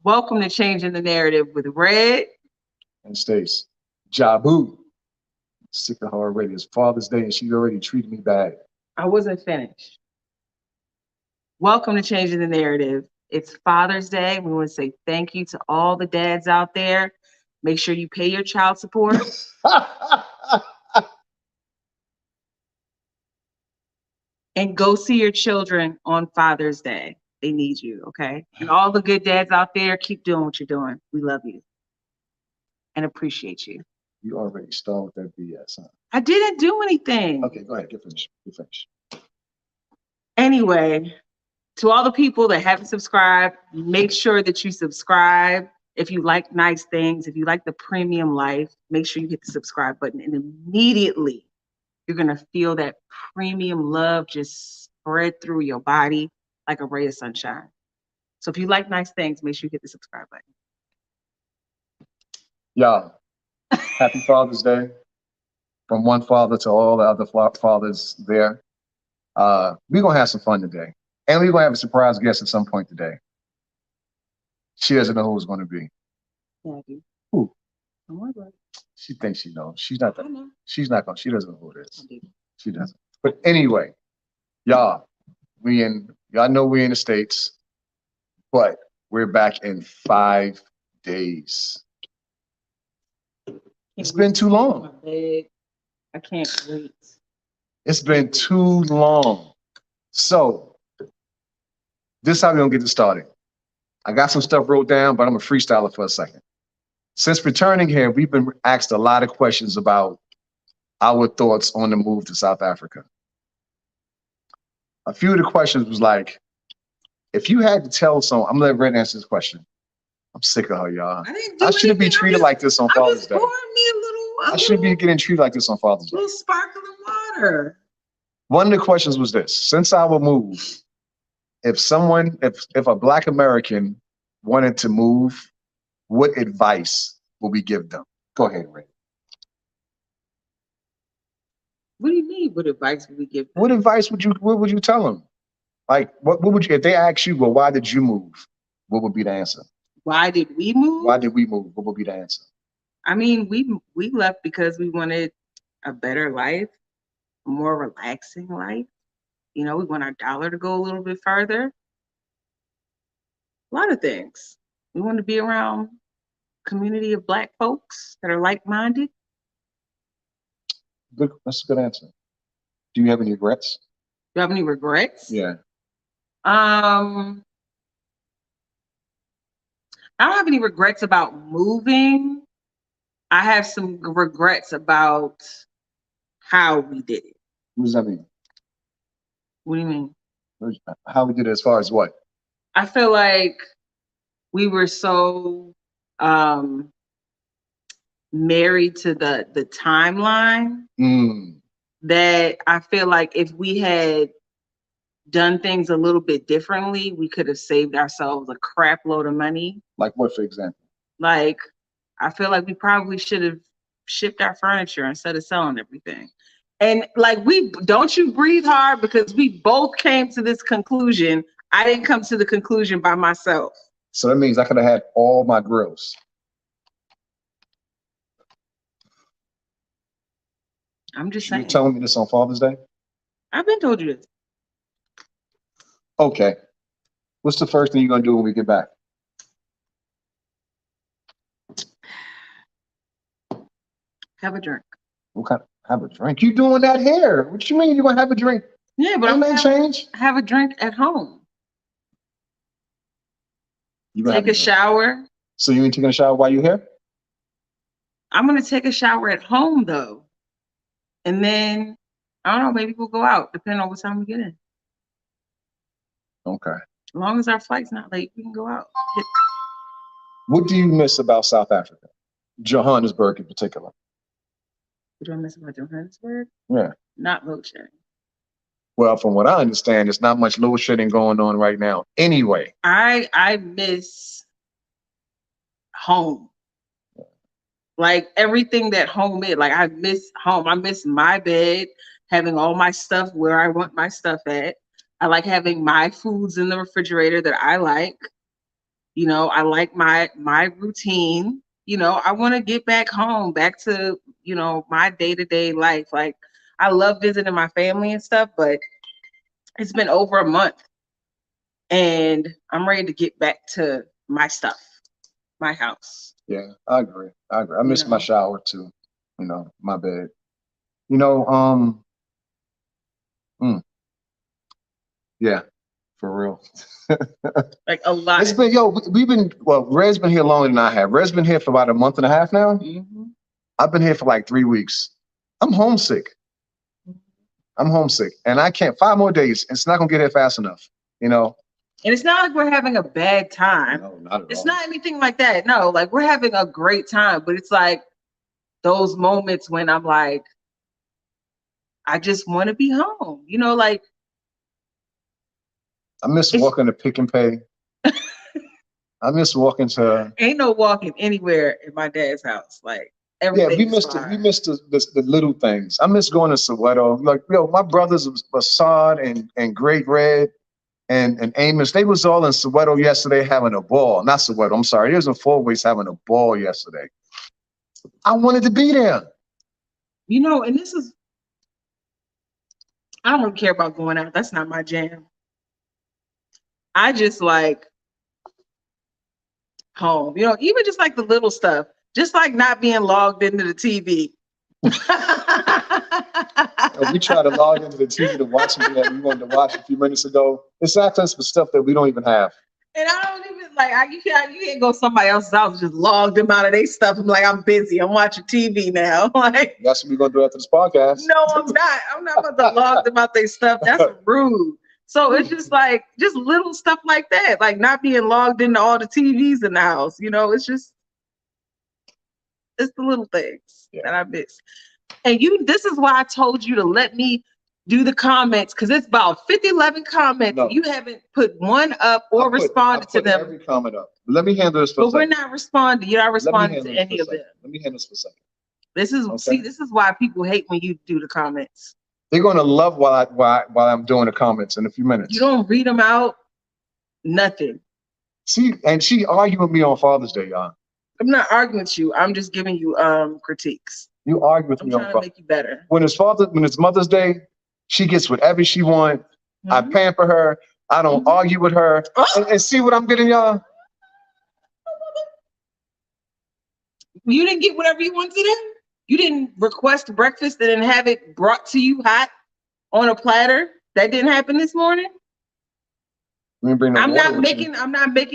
Welcome to Changing the Narrative with Red. And Stace. Jabu. Sick of her already. It's Father's Day and she already treated me bad. I wasn't finished. Welcome to Changing the Narrative. It's Father's Day. We want to say thank you to all the dads out there. Make sure you pay your child support and go see your children on Father's Day. They need you, okay? And all the good dads out there, keep doing what you're doing. We love you and appreciate you. You already started with that BS, huh? I didn't do anything. Okay, go ahead. Get finished. Get finished. Anyway, to all the people that haven't subscribed, make sure that you subscribe. If you like nice things, if you like the premium life, make sure you hit the subscribe button. And immediately, you're going to feel that premium love just spread through your body like a ray of sunshine. So if you like nice things, make sure you hit the subscribe button. Y'all, happy Father's Day. From one father to all the other fathers there. We're going to have some fun today. And we're going to have a surprise guest at some point today. She doesn't know who it's going to be. Yeah, I do. Who? Don't worry about it. She thinks she knows. She's not. I know. She's not going. She doesn't know who it is. I do. She doesn't. But anyway, y'all, y'all know we in the States, but we're back in 5 days. It's been too long. I can't wait. It's been too long. So this is how we're gonna get this started. I got some stuff wrote down, but I'm gonna freestyle it for a second. Since returning here, we've been asked a lot of questions about our thoughts on the move to South Africa. A few of the questions was like, if you had to tell someone, I'm gonna let Red answer this question. I'm sick of her, y'all. I shouldn't be treated like this on Father's Day. I shouldn't be getting treated like this on Father's Day. A little sparkling water. One of the questions was this: since our move, if a Black American wanted to move, what advice would we give them? Go ahead, Ray. What do you mean? What advice would we give them? What advice would you tell them? Like, what would you, if they ask you, well, why did you move? What would be the answer? Why did we move? Why did we move? What would be the answer? I mean, we left because we wanted a better life, a more relaxing life. You know, we want our dollar to go a little bit further. A lot of things. We want to be around a community of Black folks that are like-minded. Good. That's a good answer. Do you have any regrets? Do you have any regrets? Yeah. I don't have any regrets about moving. I have some regrets about how we did it. What does that mean? What do you mean? How we did it as far as what? I feel like we were so married to the timeline that I feel like if we had done things a little bit differently, we could have saved ourselves a crap load of money. Like what, for example? Like, I feel like we probably should have shipped our furniture instead of selling everything. And like, don't you breathe hard, because we both came to this conclusion. I didn't come to the conclusion by myself. So that means I could have had all my grills. I'm just saying. You telling me this on Father's Day? I've been told you this. Okay. What's the first thing you're gonna do when we get back? Have a drink. What kind of, have a drink? You doing that here? What you mean you're gonna have a drink? Yeah, but I'm gonna change. Have a drink at home. You take a shower. So you ain't taking a shower while you're here? I'm gonna take a shower at home though. And then I don't know, maybe we'll go out, depending on what time we get in. Okay. As long as our flight's not late, we can go out. What do you miss about South Africa? Johannesburg in particular. What do I miss about Johannesburg? Yeah. Not load shedding. Well, from what I understand, there's not much load shedding going on right now. Anyway. I miss home. Like everything that home is. Like I miss home. I miss my bed, having all my stuff where I want my stuff at. I like having my foods in the refrigerator that I like. You know, I like my routine. You know, I want to get back home, back to, you know, my day-to-day life. Like I love visiting my family and stuff, but it's been over a month and I'm ready to get back to my stuff, my house. Yeah, I agree. I agree. I You miss my know, shower too. You know, my bed. You know, mm, yeah, for real. like a lot. It's been, yo, we've been, well, Red's been here longer than I have. Red's been here for about a month and a half now. Mhm. I've been here for like 3 weeks. I'm homesick. I'm homesick. And I can't, 5 more days. It's not gonna get here fast enough. You know? And it's not like we're having a bad time. No, not at It's all. not anything like that. No, like we're having a great time, but it's like those moments when I'm like, I just want to be home. You know, like I miss it's walking to Pick and Pay. I miss walking to, ain't no walking anywhere in my dad's house. Like yeah, everything is fine. we missed the little things. I miss going to Soweto. Like, yo, my brothers, Assad and Great Red and Amos, they was all in Soweto yesterday having a ball. Not Soweto, I'm sorry. They was in Four Ways having a ball yesterday. I wanted to be there. You know, and this is I don't really care about going out. That's not my jam. I just like home. You know, even just like the little stuff, just like not being logged into the TV. We try to log into the TV to watch something that we wanted to watch a few minutes ago. It's access for stuff that we don't even have. And I don't even like you can't go to somebody else's house and just log them out of their stuff. I'm like, I'm busy. I'm watching TV now. Like That's what we're gonna do after this podcast. no, I'm not. I'm not about to log them out their stuff. That's rude. So it's just like just little stuff like that, like not being logged into all the TVs in the house. You know, it's the little things that I miss. And this is why I told you to let me do the comments because it's about 11 comments. No. You haven't put one up or responded to them. Every comment up. Let me handle this for a second. But we're not responding. You're not responding to any of them. Let me handle this for a second. This is this is why people hate when you do the comments. They're gonna love while I'm doing the comments in a few minutes. You don't read them out, nothing. See, and she argued with me on Father's Day, y'all. I'm not arguing with you. I'm just giving you critiques. You argue with me I'm trying to make you better. When it's Mother's Day, she gets whatever she wants. Mm-hmm. I pamper her. I don't argue with her. And see what I'm getting, y'all? You didn't get whatever you wanted today? You didn't request breakfast and then have it brought to you hot on a platter? That didn't happen this morning? I'm not making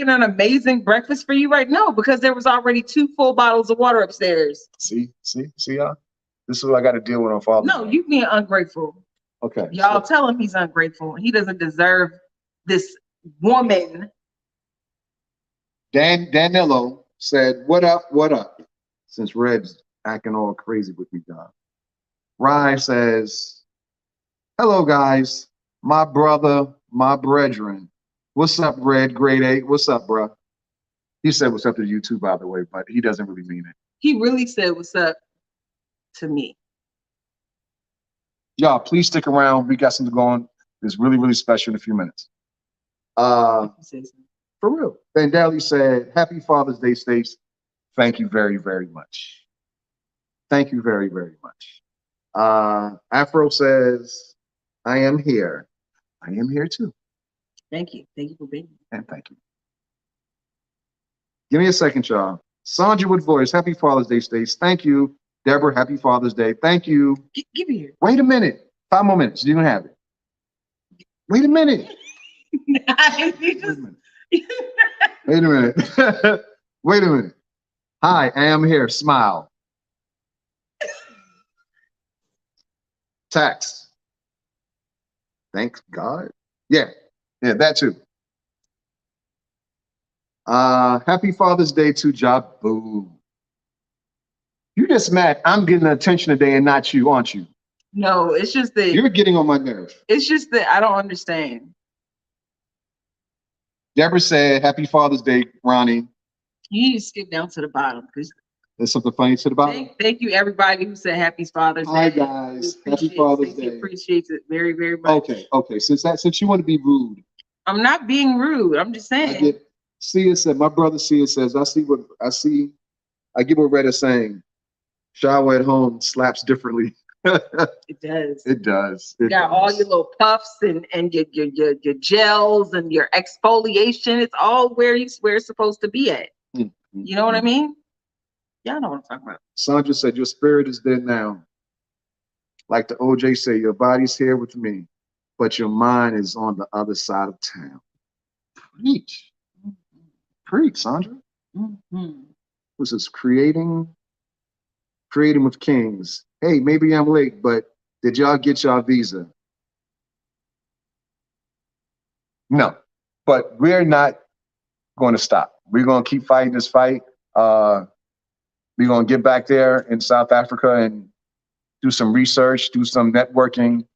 an amazing breakfast for you right now because there was already 2 full bottles of water upstairs. See, y'all? This is what I got to deal with on Father's Day. No, you being ungrateful. Okay. Y'all tell him he's ungrateful. He doesn't deserve this woman. Danilo said, "What up? What up?" Since Red's acting all crazy with me, John. Rye says, "Hello, guys. My brother, my brethren. What's up, Red? Grade 8. What's up, bro?" He said what's up to you too, by the way, but he doesn't really mean it. He really said what's up to me. Y'all, please stick around. We got something going. It's really, really special in a few minutes. For real. Then Daly said, "Happy Father's Day, Stace. Thank you very, very much. Thank you very, very much." Afro says, "I am here. I am here too." Thank you. Thank you for being here. And thank you. Give me a second, y'all. Sandra Wood Voice, happy Father's Day, Stace. Thank you. Deborah, happy Father's Day. Thank you. Give me here. Wait a minute. 5 more minutes. You can have it. Wait a minute. Wait a minute. Wait a minute. Hi, I am here. Smile. Text. Thank God. Yeah, that too. Happy Father's Day to Jabu. You just mad I'm getting attention today and not you, aren't you? No, it's just that you're getting on my nerves. It's just that I don't understand. Deborah said, "Happy Father's Day, Ronnie." You need to skip down to the bottom because there's something funny to the bottom. Thank you, everybody who said Happy Father's Day. Hi guys, Happy Father's Day. Appreciates it very, very much. Okay. Since you want to be rude, I'm not being rude. I'm just saying. Sia said, my brother Sia says, I get what Red is saying. Shower at home slaps differently. It does. It does. You got all your little puffs and your gels and your exfoliation. It's all where it's supposed to be at. Mm-hmm. You know what I mean? Y'all know what I'm talking about. Sandra said, your spirit is there now. Like the OJ say, your body's here with me, but your mind is on the other side of town. Preach. Preach, Sandra. Mm-hmm. This is creating with kings. Hey, maybe I'm late, but did y'all get y'all visa? No, but we're not going to stop. We're going to keep fighting this fight. We're going to get back there in South Africa and do some research, do some networking,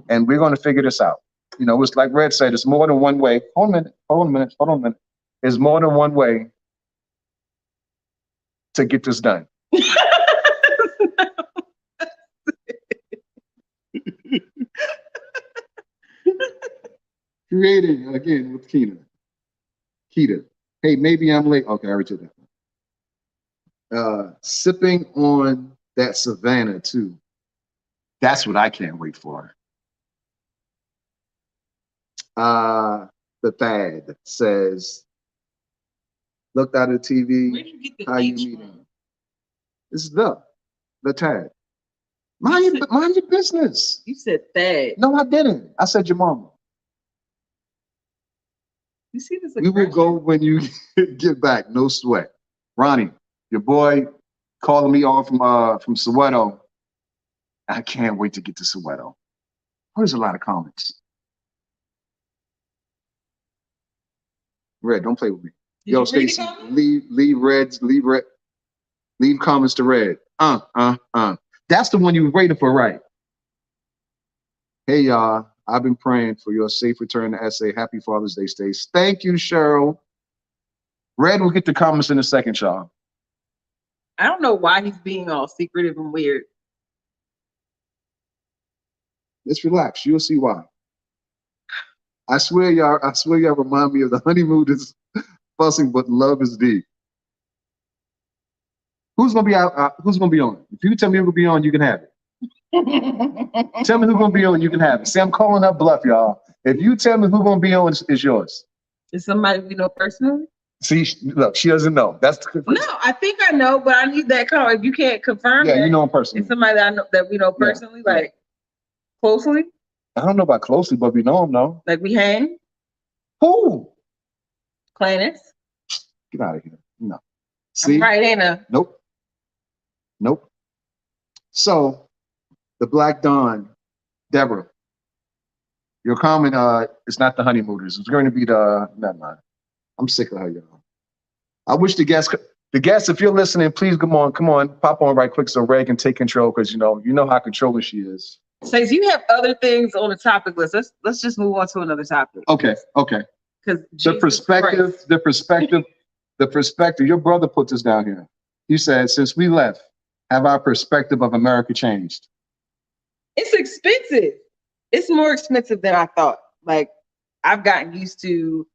and we're going to figure this out. You know, it's like Red said, it's more than one way. Hold on a minute. There's more than one way to get this done. Creating again with Keita. Hey, maybe I'm late. Okay, I already did that. Sipping on that Savannah too. That's what I can't wait for. The Thad says, looked out of the TV. Where did you get the How you H meeting? from? This is the Thad. Mind your business. You said Thad. No, I didn't. I said your mama. You see this? We will go when you get back. No sweat. Ronnie, your boy calling me off from Soweto. I can't wait to get to Soweto. There's a lot of comments. Red, don't play with me. Yo, Stacy, leave comments to Red. That's the one you were waiting for, right? Hey, y'all. I've been praying for your safe return to SA. Happy Father's Day, Stace. Thank you, Cheryl. Red will get the comments in a second, y'all. I don't know why he's being all secretive and weird. Let's relax. You'll see why. I swear y'all remind me of the honeymooners fussing, but love is deep. Who's gonna be out? Who's gonna be on? If you tell me who's gonna be on, you can have it. Tell me who's gonna be on, you can have it. See, I'm calling up bluff, y'all. If you tell me who's gonna be on, it's yours. Is somebody we know personally? See, look, she doesn't know. That's the no. I think I know, but I need that call. If you can't confirm, yeah, that, you know him personally. It's somebody that I know that we know personally, yeah. like closely. I don't know about closely, but we know him, though. Like we hang. Who? Planets. Get out of here. No. See? I'm right, ain't I? Nope. So, the Black Dawn, Deborah. Your comment, it's not the honeymooners. It's going to be the, never mind. I'm sick of her, y'all. I wish the guests, if you're listening, please come on, pop on right quick so Ray can take control because you know how controlling she is. Says you have other things on the topic list. Let's just move on to another topic. Okay. Because the perspective, your brother put this down here. He said, since we left, have our perspective of America changed? It's expensive. It's more expensive than I thought. Like, I've gotten used to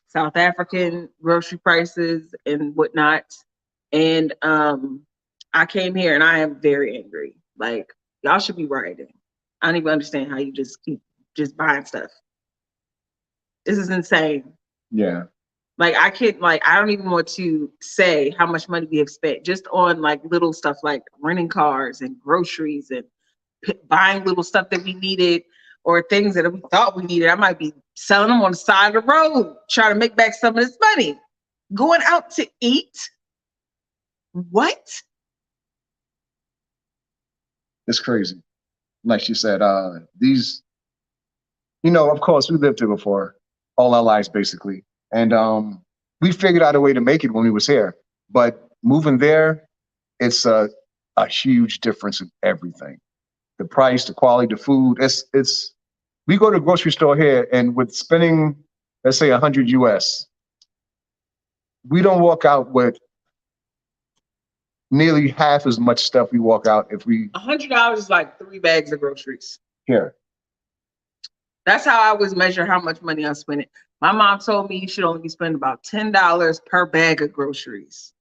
South African grocery prices and whatnot. And I came here and I am very angry. Like, y'all should be rioting. I don't even understand how you just keep just buying stuff. This is insane. Yeah. Like, I don't even want to say how much money we have spent just on like little stuff like renting cars and groceries and buying little stuff that we needed or things that we thought we needed. I might be selling them on the side of the road, trying to make back some of this money. Going out to eat? What? It's crazy. Like she said, these, of course, we lived here before all our lives, basically. And we figured out a way to make it when we was here. But moving there, it's a huge difference in everything. The price, the quality, the food. We go to a grocery store here and with spending, let's say 100 US, we don't walk out with nearly half as much stuff we walk out if we. $100 is like 3 bags of groceries. Here. That's how I always measure how much money I'm spending. My mom told me you should only spend about $10 per bag of groceries.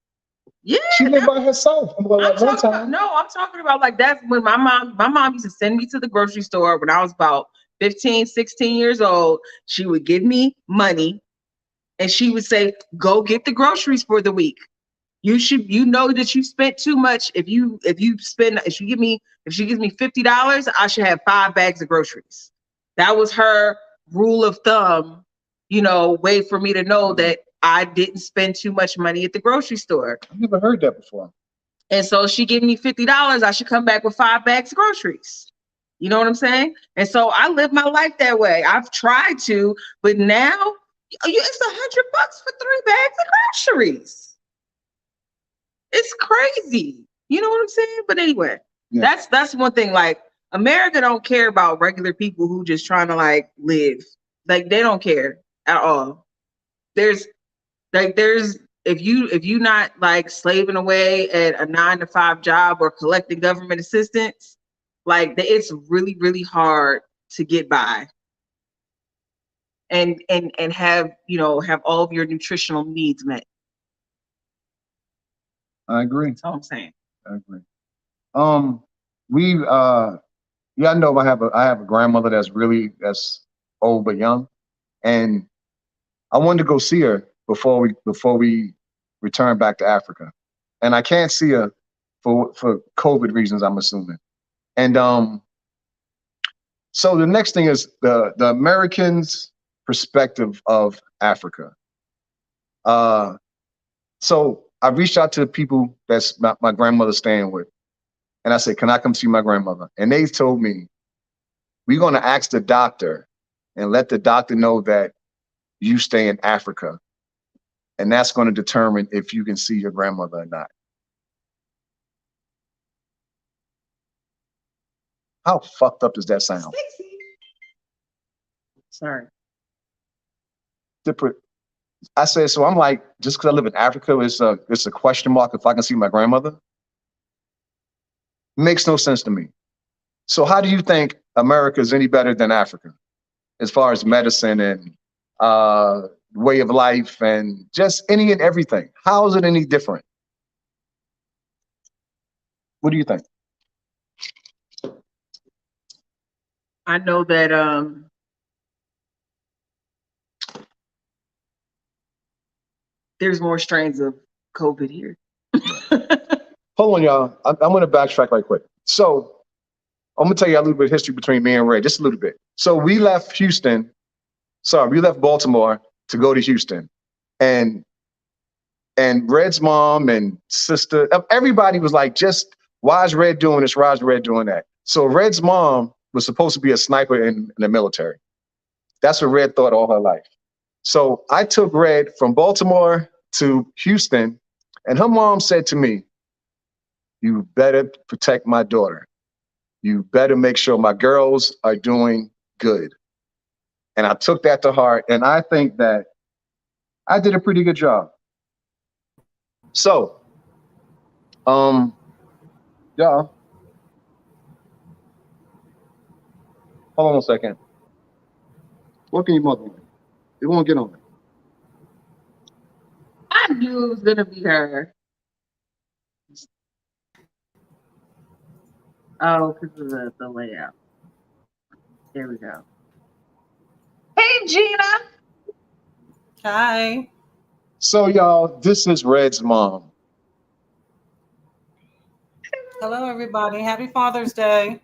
Yeah, She lived by herself. Well, I'm at one talking about, time. no, I'm talking about like that's when my mom used to send me to the grocery store when I was about 15, 16 years old. She would give me money and she would say, go get the groceries for the week. You know that you spent too much. If she gives me $50, I should have 5 bags of groceries. That was her rule of thumb, way for me to know that I didn't spend too much money at the grocery store. I've never heard that before. And so she gave me $50, I should come back with 5 bags of groceries. You know what I'm saying? And so I live my life that way. I've tried to, but now it's $100 for 3 bags of groceries. It's crazy. You know what I'm saying? But anyway, Yeah. that's one thing. Like America don't care about regular people who just trying to like live. Like they don't care at all. There's if you not like slaving away at a 9-to-5 job or collecting government assistance, like it's really, really hard to get by and have have all of your nutritional needs met. I agree. That's all I'm saying. I agree. I know I have a grandmother that's old but young, and I wanted to go see her before we return back to Africa, and I can't see her for COVID reasons, I'm assuming. And so the next thing is the Americans' perspective of Africa. So I reached out to the people that's my grandmother's staying with. And I said, can I come see my grandmother? And they told me, we're going to ask the doctor and let the doctor know that you stay in Africa. And that's going to determine if you can see your grandmother or not. How fucked up does that sound? Sorry. I said, so I'm like, just because I live in Africa, it's a question mark if I can see my grandmother? Makes no sense to me. So how do you think America is any better than Africa as far as medicine and way of life and just any and everything? How is it any different? What do you think? I know that there's more strains of COVID here. Hold on, y'all. I'm going to backtrack right quick. So I'm going to tell you a little bit of history between me and Ray, just a little bit. So we left Baltimore to go to Houston. And Red's mom and sister, everybody was like, just, why is Red doing this? Why is Red doing that? So Red's mom was supposed to be a sniper in the military. That's what Red thought all her life. So I took Red from Baltimore to Houston, and her mom said to me, you better protect my daughter. You better make sure my girls are doing good. And I took that to heart, and I think that I did a pretty good job. So, y'all, hold on a second. What can you mother? It won't get on me. I knew it was gonna be her. Oh, because of the layout. There we go. Hey, Gina. Hi. So, y'all, this is Red's mom. Hello, everybody. Happy Father's Day.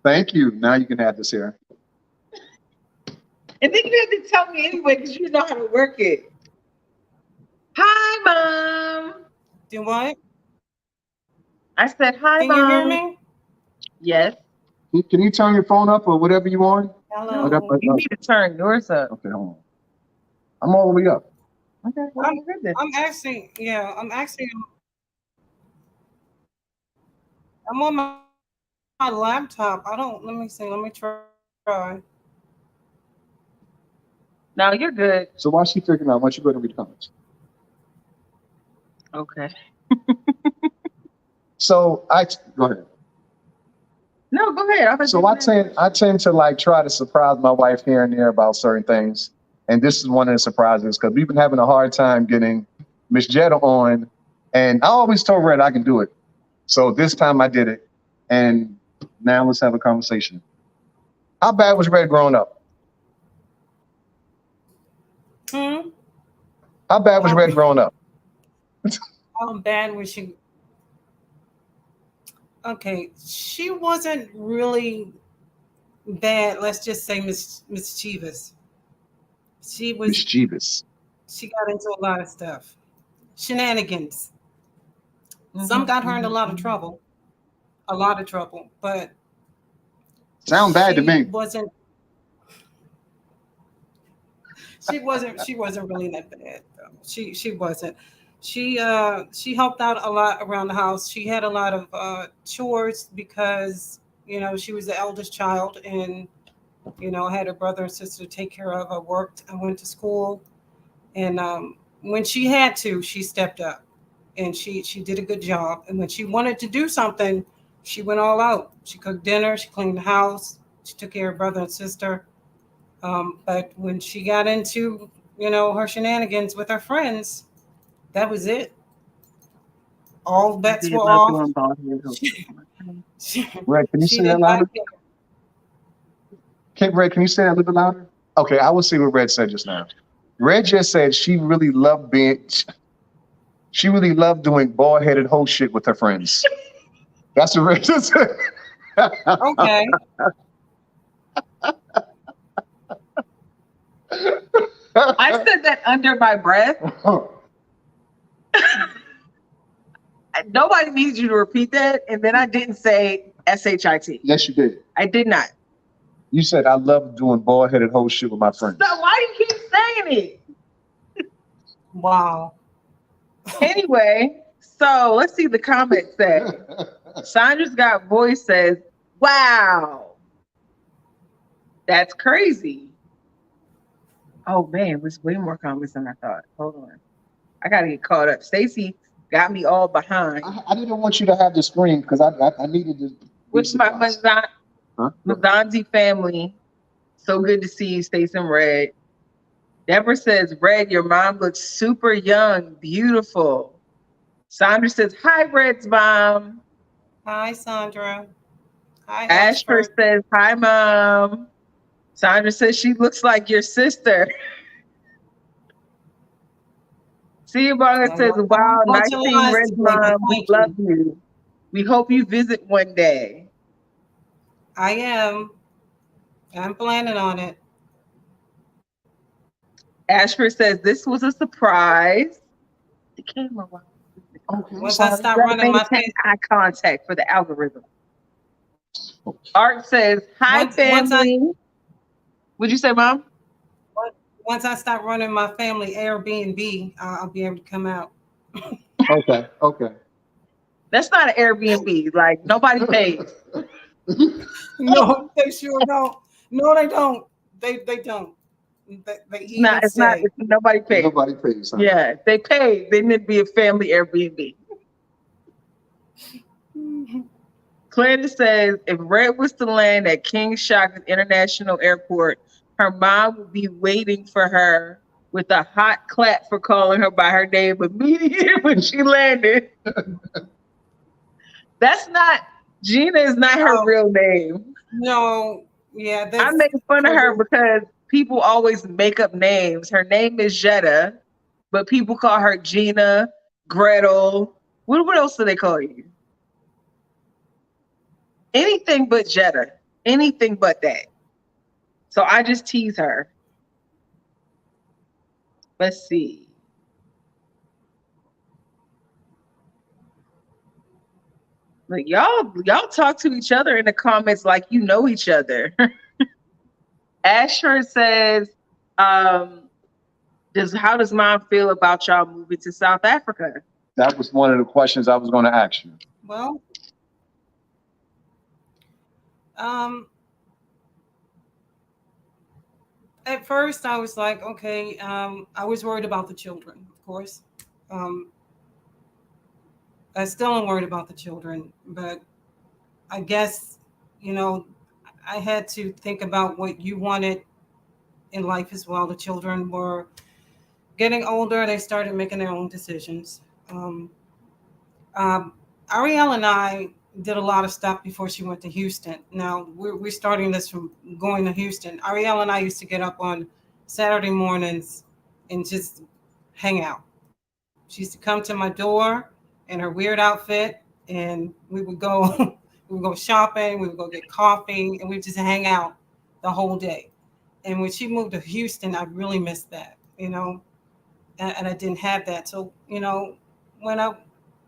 Thank you. Now you can have this here. And then you have to tell me anyway because you know how to work it. Hi, Mom. Do what? I said hi, Can Mom. you hear me? Yes. Can you turn your phone up or whatever you want? Hello. You need to turn yours up. Okay, hold on. I'm all the way up. Okay. Well, I'm on my laptop. Let me see. Let me try. No, you're good. So while she's figuring out, why don't you go ahead and read the comments? Okay. So go ahead. No, go ahead. So I tend to like try to surprise my wife here and there about certain things. And this is one of the surprises because we've been having a hard time getting Miss Jetta on. And I always told Red I can do it. So this time I did it. And now let's have a conversation. How bad was Red growing up? Hmm? How bad was How, Red growing up? how bad was she? Okay, she wasn't really bad. Let's just say mischievous. She was. Mischievous. She got into a lot of stuff, shenanigans. Some Mhm, got her in mhm, mhm. a lot of trouble, but Sound bad to she me. wasn't. She wasn't really that bad. Though. She wasn't. She helped out a lot around the house. She had a lot of chores because she was the eldest child and had her brother and sister to take care of. I worked. I went to school, and when she had to, she stepped up, and she did a good job. And when she wanted to do something, she went all out. She cooked dinner. She cleaned the house. She took care of brother and sister. But when she got into, her shenanigans with her friends, that was it. All I bets did were love off. doing bald head hoes. She, she, Red, can you she say that didn't like louder? it. Red, can you say that a little bit louder? Okay, I will see what Red said just now. Red just said she really loved doing bald headed whole shit with her friends. That's what Red just said. Okay. I said that under my breath. Nobody needs you to repeat that. And then I didn't say SHIT. Yes, you did. I did not. You said I love doing bald headed whole shit with my friends. So why do you keep saying it? Wow. Anyway, so let's see the comments say. Sandra's Got Voice says, wow, that's crazy. Oh man, there's way more comments than I thought. Hold on. I gotta get caught up. Stacy got me all behind. I didn't want you to have the screen because I needed to be With my surprised. Huh? Mazanzi family. So good to see you, Stacy and Red. Deborah says, Red, your mom looks super young, beautiful. Sandra says, hi, Red's mom. Hi, Sandra. Hi, Ashford Ashford. says, hi, mom. Sandra says, she looks like your sister. Siobhan says, wow, nice Bunch of seeing lies Red's today, but mom. We thank love you. you. We hope you visit one day. I am. I'm planning on it. Ashford says, this was a surprise. The camera. Okay, I'm Once I sorry. You stop gotta running my maintain face, eye contact for the algorithm. Art says, hi, once I family. What'd you say, Mom? once I stop running my family Airbnb, I'll be able to come out. Okay, okay. That's not an Airbnb. Like, nobody pays. No, they sure don't. No, they don't. They don't. They even It's not, say. it's nobody pays. Nobody pays. Huh? Yeah, if they pay, then it'd be a family Airbnb. Clinton says, if Red was to land at King Shaka International Airport, her mom would be waiting for her with a hot clap for calling her by her name immediately when she landed. That's not, Gina is not her Oh real name. no, yeah, I that's make fun of for her the. because people always make up names. Her name is Jetta, but people call her Gina, Gretel. What else do they call you? Anything but Jetta. Anything but that. So I just tease her. Let's see. Like y'all talk to each other in the comments like you know each other. Asher says, um, how does mom feel about y'all moving to South Africa? That was one of the questions I was going to ask you. Well, um, at first I was like, okay, I was worried about the children, of course. Um, I still am worried about the children, but I guess, you know, I had to think about what you wanted in life as well. The children were getting older. They started making their own decisions. Um, Ariel and I did a lot of stuff before she went to Houston. Now we're starting this from going to Houston. Ariel and I used to get up on Saturday mornings and just hang out. She used to come to my door in her weird outfit, and we would go we would go shopping, we would go get coffee, and we would just hang out the whole day. And when she moved to Houston, I really missed that, and I didn't have that. So, when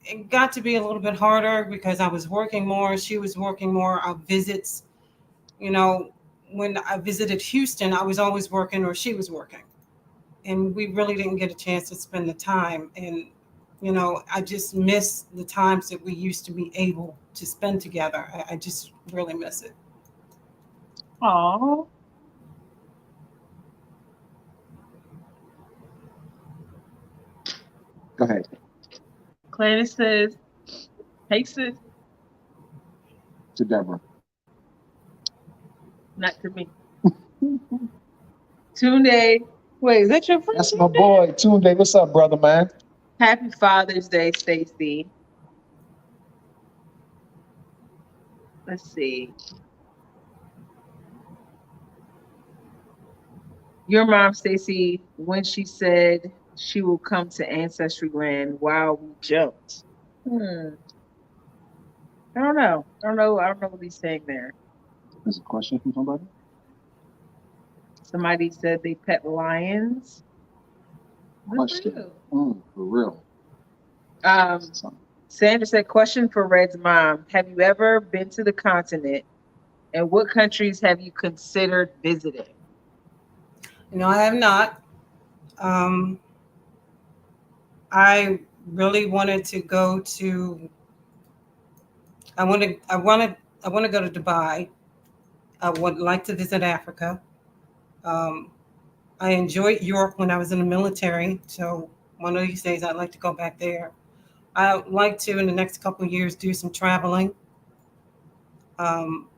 it got to be a little bit harder because I was working more, she was working more. Our visits, you know, when I visited Houston, I was always working or she was working. And we really didn't get a chance to spend the time. And, I just miss the times that we used to be able to spend together. I just really miss it. Oh, Go ahead. Clarence says, hey sis, To Deborah. not to me. Tunde, wait, is that your friend? That's my boy, Tunde. What's up, brother, man? Happy Father's Day, Stacy. Let's see. Your mom, Stacy, when she said she will come to Ancestry Land, wow, we jumped. I don't know. I don't know what he's saying there. There's a question from somebody? Somebody said they pet lions. Good for Question. you. For real. Um, Sandra said, question for Red's mom. Have you ever been to the continent? And what countries have you considered visiting? No, I have not. Um, I really wanted to go to. I want to. I want to. I want to go to Dubai. I would like to visit Africa. Um, I enjoyed Europe when I was in the military, so one of these days I'd like to go back there. I'd like to, in the next couple of years, do some traveling. Um,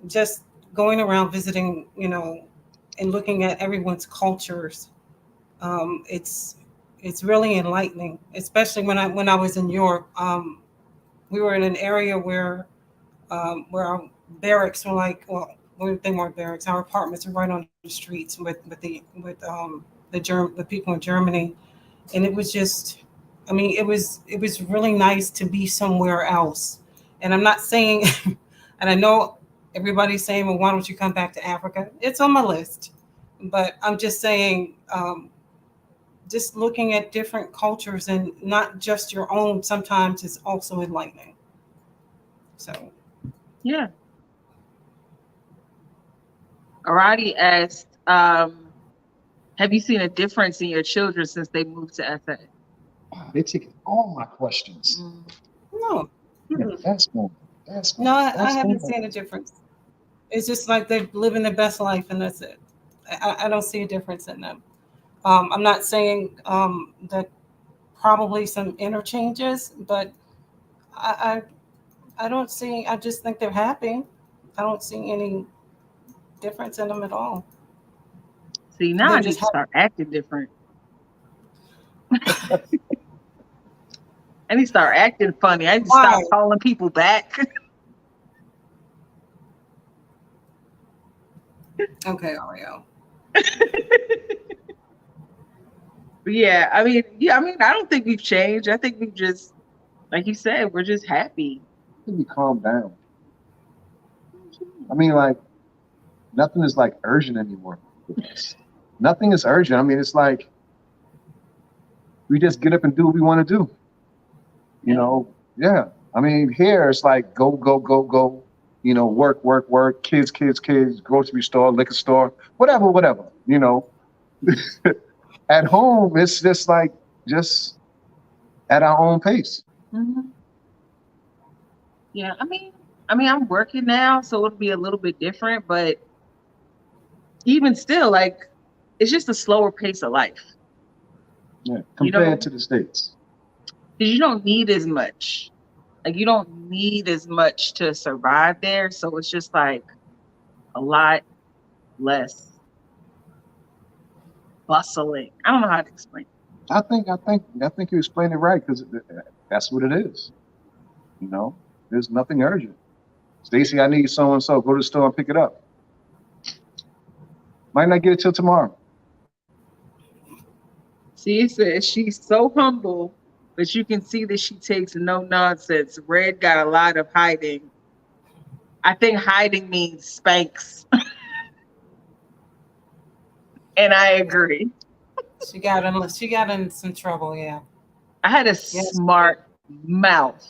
just going around visiting, and looking at everyone's cultures. It's really enlightening, especially when I was in Europe. We were in an area where our barracks were like, well, they weren't barracks. Our apartments were right on the streets with the people in Germany, and it was just, I mean, it was really nice to be somewhere else. And I'm not saying, and I know everybody's saying, well, why don't you come back to Africa? It's on my list, but I'm just saying, just looking at different cultures and not just your own. Sometimes is also enlightening. So. Yeah. Arati asked, have you seen a difference in your children since they moved to SA? Wow, they taking all my questions. No. Yeah, Mm-mm. that's one. That's No, one. I That's haven't one. seen a difference. It's just like they're living their best life, and that's it. I don't see a difference in them. I'm not saying that probably some interchanges, but I, I don't see. I just think they're happy. I don't see any difference in them at all. See, now They're I need just to happy. start acting different. I need to start acting funny. I need to Why? stop calling people back. Okay, Oreo. But I don't think we've changed. I think we've just, like you said, we're just happy. Let me calm down. I mean, like, nothing is like urgent anymore with us. Nothing is urgent. I mean, it's like we just get up and do what we want to do. Yeah. I mean, here it's like go, go, go, go. Work, work, work. Kids, kids, kids. Grocery store, liquor store, whatever, whatever. At home, it's just like just at our own pace. Mhm. Yeah, I'm working now, so it'll be a little bit different, but even still, like, it's just a slower pace of life, Yeah, you know, compared to the States. because you don't need as much. Like, you don't need as much to survive there, so it's just like a lot less. bustling. I don't know how to explain it. I think you explained it right because that's what it is. You know, there's nothing urgent. Stacy, I need so and so. Go to the store and pick it up. Might not get it till tomorrow. She says she's so humble, but you can see that she takes no nonsense. Red got a lot of hiding. I think hiding means spanks, and I agree. She got in some trouble. Yeah. I had a Yes. She did. smart mouth.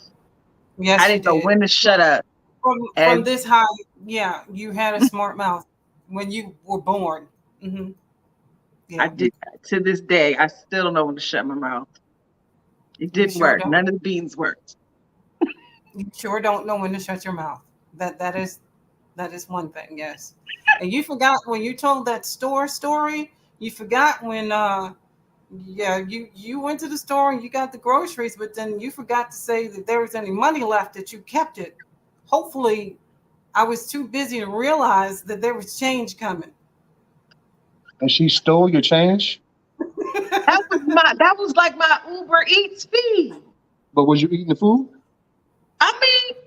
Yes, I she didn't know did. when to shut up. From And this high, yeah, you had a smart mouth when you were born. Hmm. I Yeah. did to this day, I still don't know when to shut my mouth. It You didn't sure work. don't. None of the beans worked. You sure don't know when to shut your mouth. That is one thing. Yes. And you forgot when you told that store story. You forgot when yeah, you went to the store and you got the groceries, but then you forgot to say that there was any money left that you kept it. Hopefully, I was too busy to realize that there was change coming. And she stole your change. That was like my Uber Eats fee. But was you eating the food? I mean,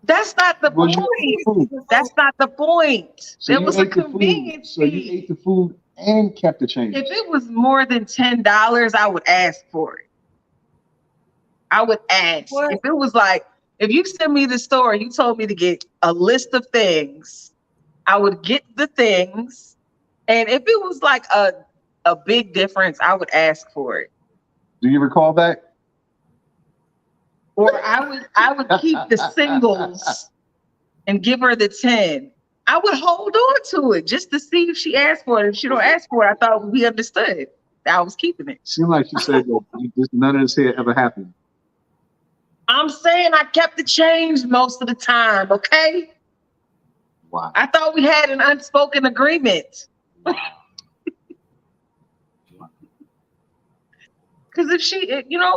that's not the Was you eating the point. food? That's not the point. So There you was a ate the food. convenience So you ate fee. the food and kept the change. If it was more than $10, I would ask for it. I would ask. What? If it was like, if you send me the store and you told me to get a list of things, I would get the things. And if it was like a big difference, I would ask for it. Do you recall that? Or I would keep the singles and give her the 10. I would hold on to it just to see if she asked for it. If she don't ask for it, I thought we understood that I was keeping it. Seemed like she said that none of this here ever happened. I'm saying I kept the change most of the time, okay? Wow. I thought we had an unspoken agreement. Because if she,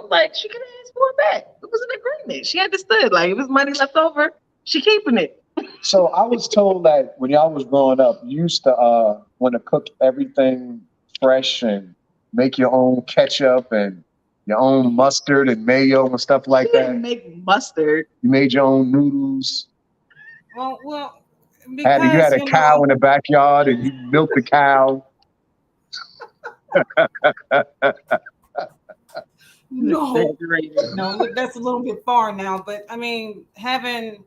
like she could ask for it back. It was an agreement. She understood. Like if it was money left over, she keeping it. So I was told that when y'all was growing up, you used to want to cook everything fresh and make your own ketchup and your own mustard and mayo and stuff like She didn't that. make mustard. You made your own noodles. Well, You had because a cow in the backyard and you milked the cow. no, Exaggerated. no, that's a little bit far now. But I mean, having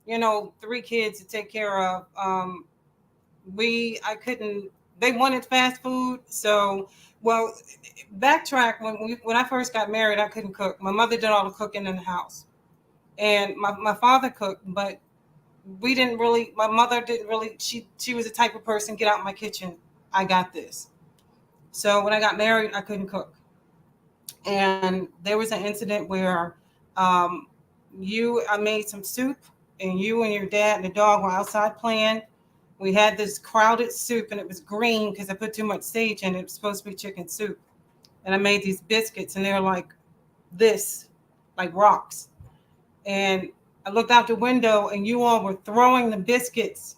3 kids to take care of, I couldn't. They wanted fast food, so well. Backtrack when I first got married, I couldn't cook. My mother did all the cooking in the house, and my father cooked, but we didn't really. My mother didn't really. She was the type of person, get out my kitchen. I got this. So when I got married, I couldn't cook. And there was an incident where um, I made some soup, and you and your dad and the dog were outside playing. We had this crowded soup, and it was green because I put too much sage in it. It was supposed to be chicken soup. And I made these biscuits, and they were like this, like rocks. And I looked out the window, and you all were throwing the biscuits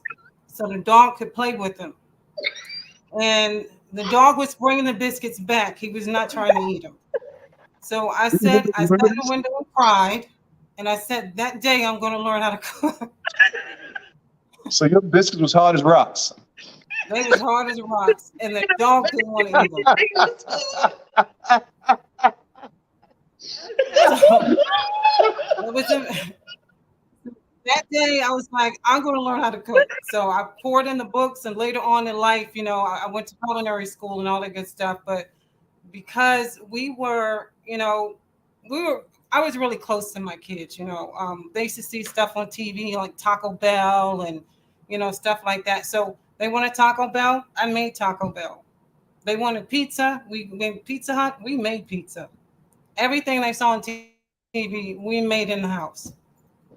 so the dog could play with them. And the dog was bringing the biscuits back. He was not trying to eat them. So I sat in the window and cried, and I said, that day I'm going to learn how to cook. So your biscuits was hard as rocks. They was hard as rocks, and the dog didn't want to eat them. So that was that day. I was like, I'm going to learn how to cook. So I poured in the books, and later on in life, I went to culinary school and all that good stuff. But because I was really close to my kids. They used to see stuff on TV like Taco Bell and stuff like that. So they wanted Taco Bell, I made Taco Bell. They wanted pizza, we made Pizza Hut, we made pizza. Everything they saw on TV, we made in the house.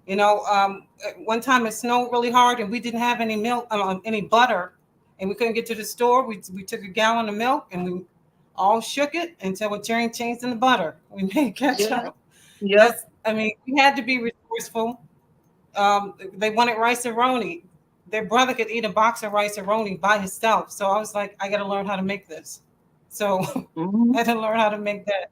One time it snowed really hard and we didn't have any milk, any butter, and we couldn't get to the store. We took a gallon of milk and we all shook it until it changed into butter. We made ketchup. Yep. We had to be resourceful. They wanted rice and roni. Their brother could eat a box of rice and roni by himself. So I was like, I got to learn how to make this. So Mhm. I had to learn how to make that.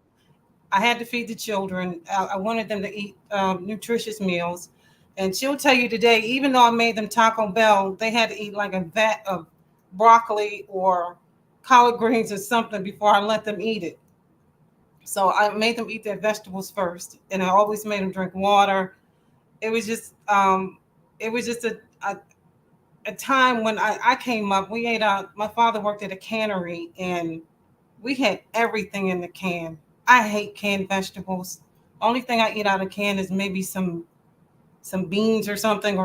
I had to feed the children. I wanted them to eat nutritious meals. And she'll tell you today, even though I made them Taco Bell, they had to eat like a vat of broccoli or collard greens or something before I let them eat it. So I made them eat their vegetables first, and I always made them drink water. It was just, it was just a time when I came up. We ate out. My father worked at a cannery, and we had everything in the can. I hate canned vegetables. Only thing I eat out of can is maybe some beans or something,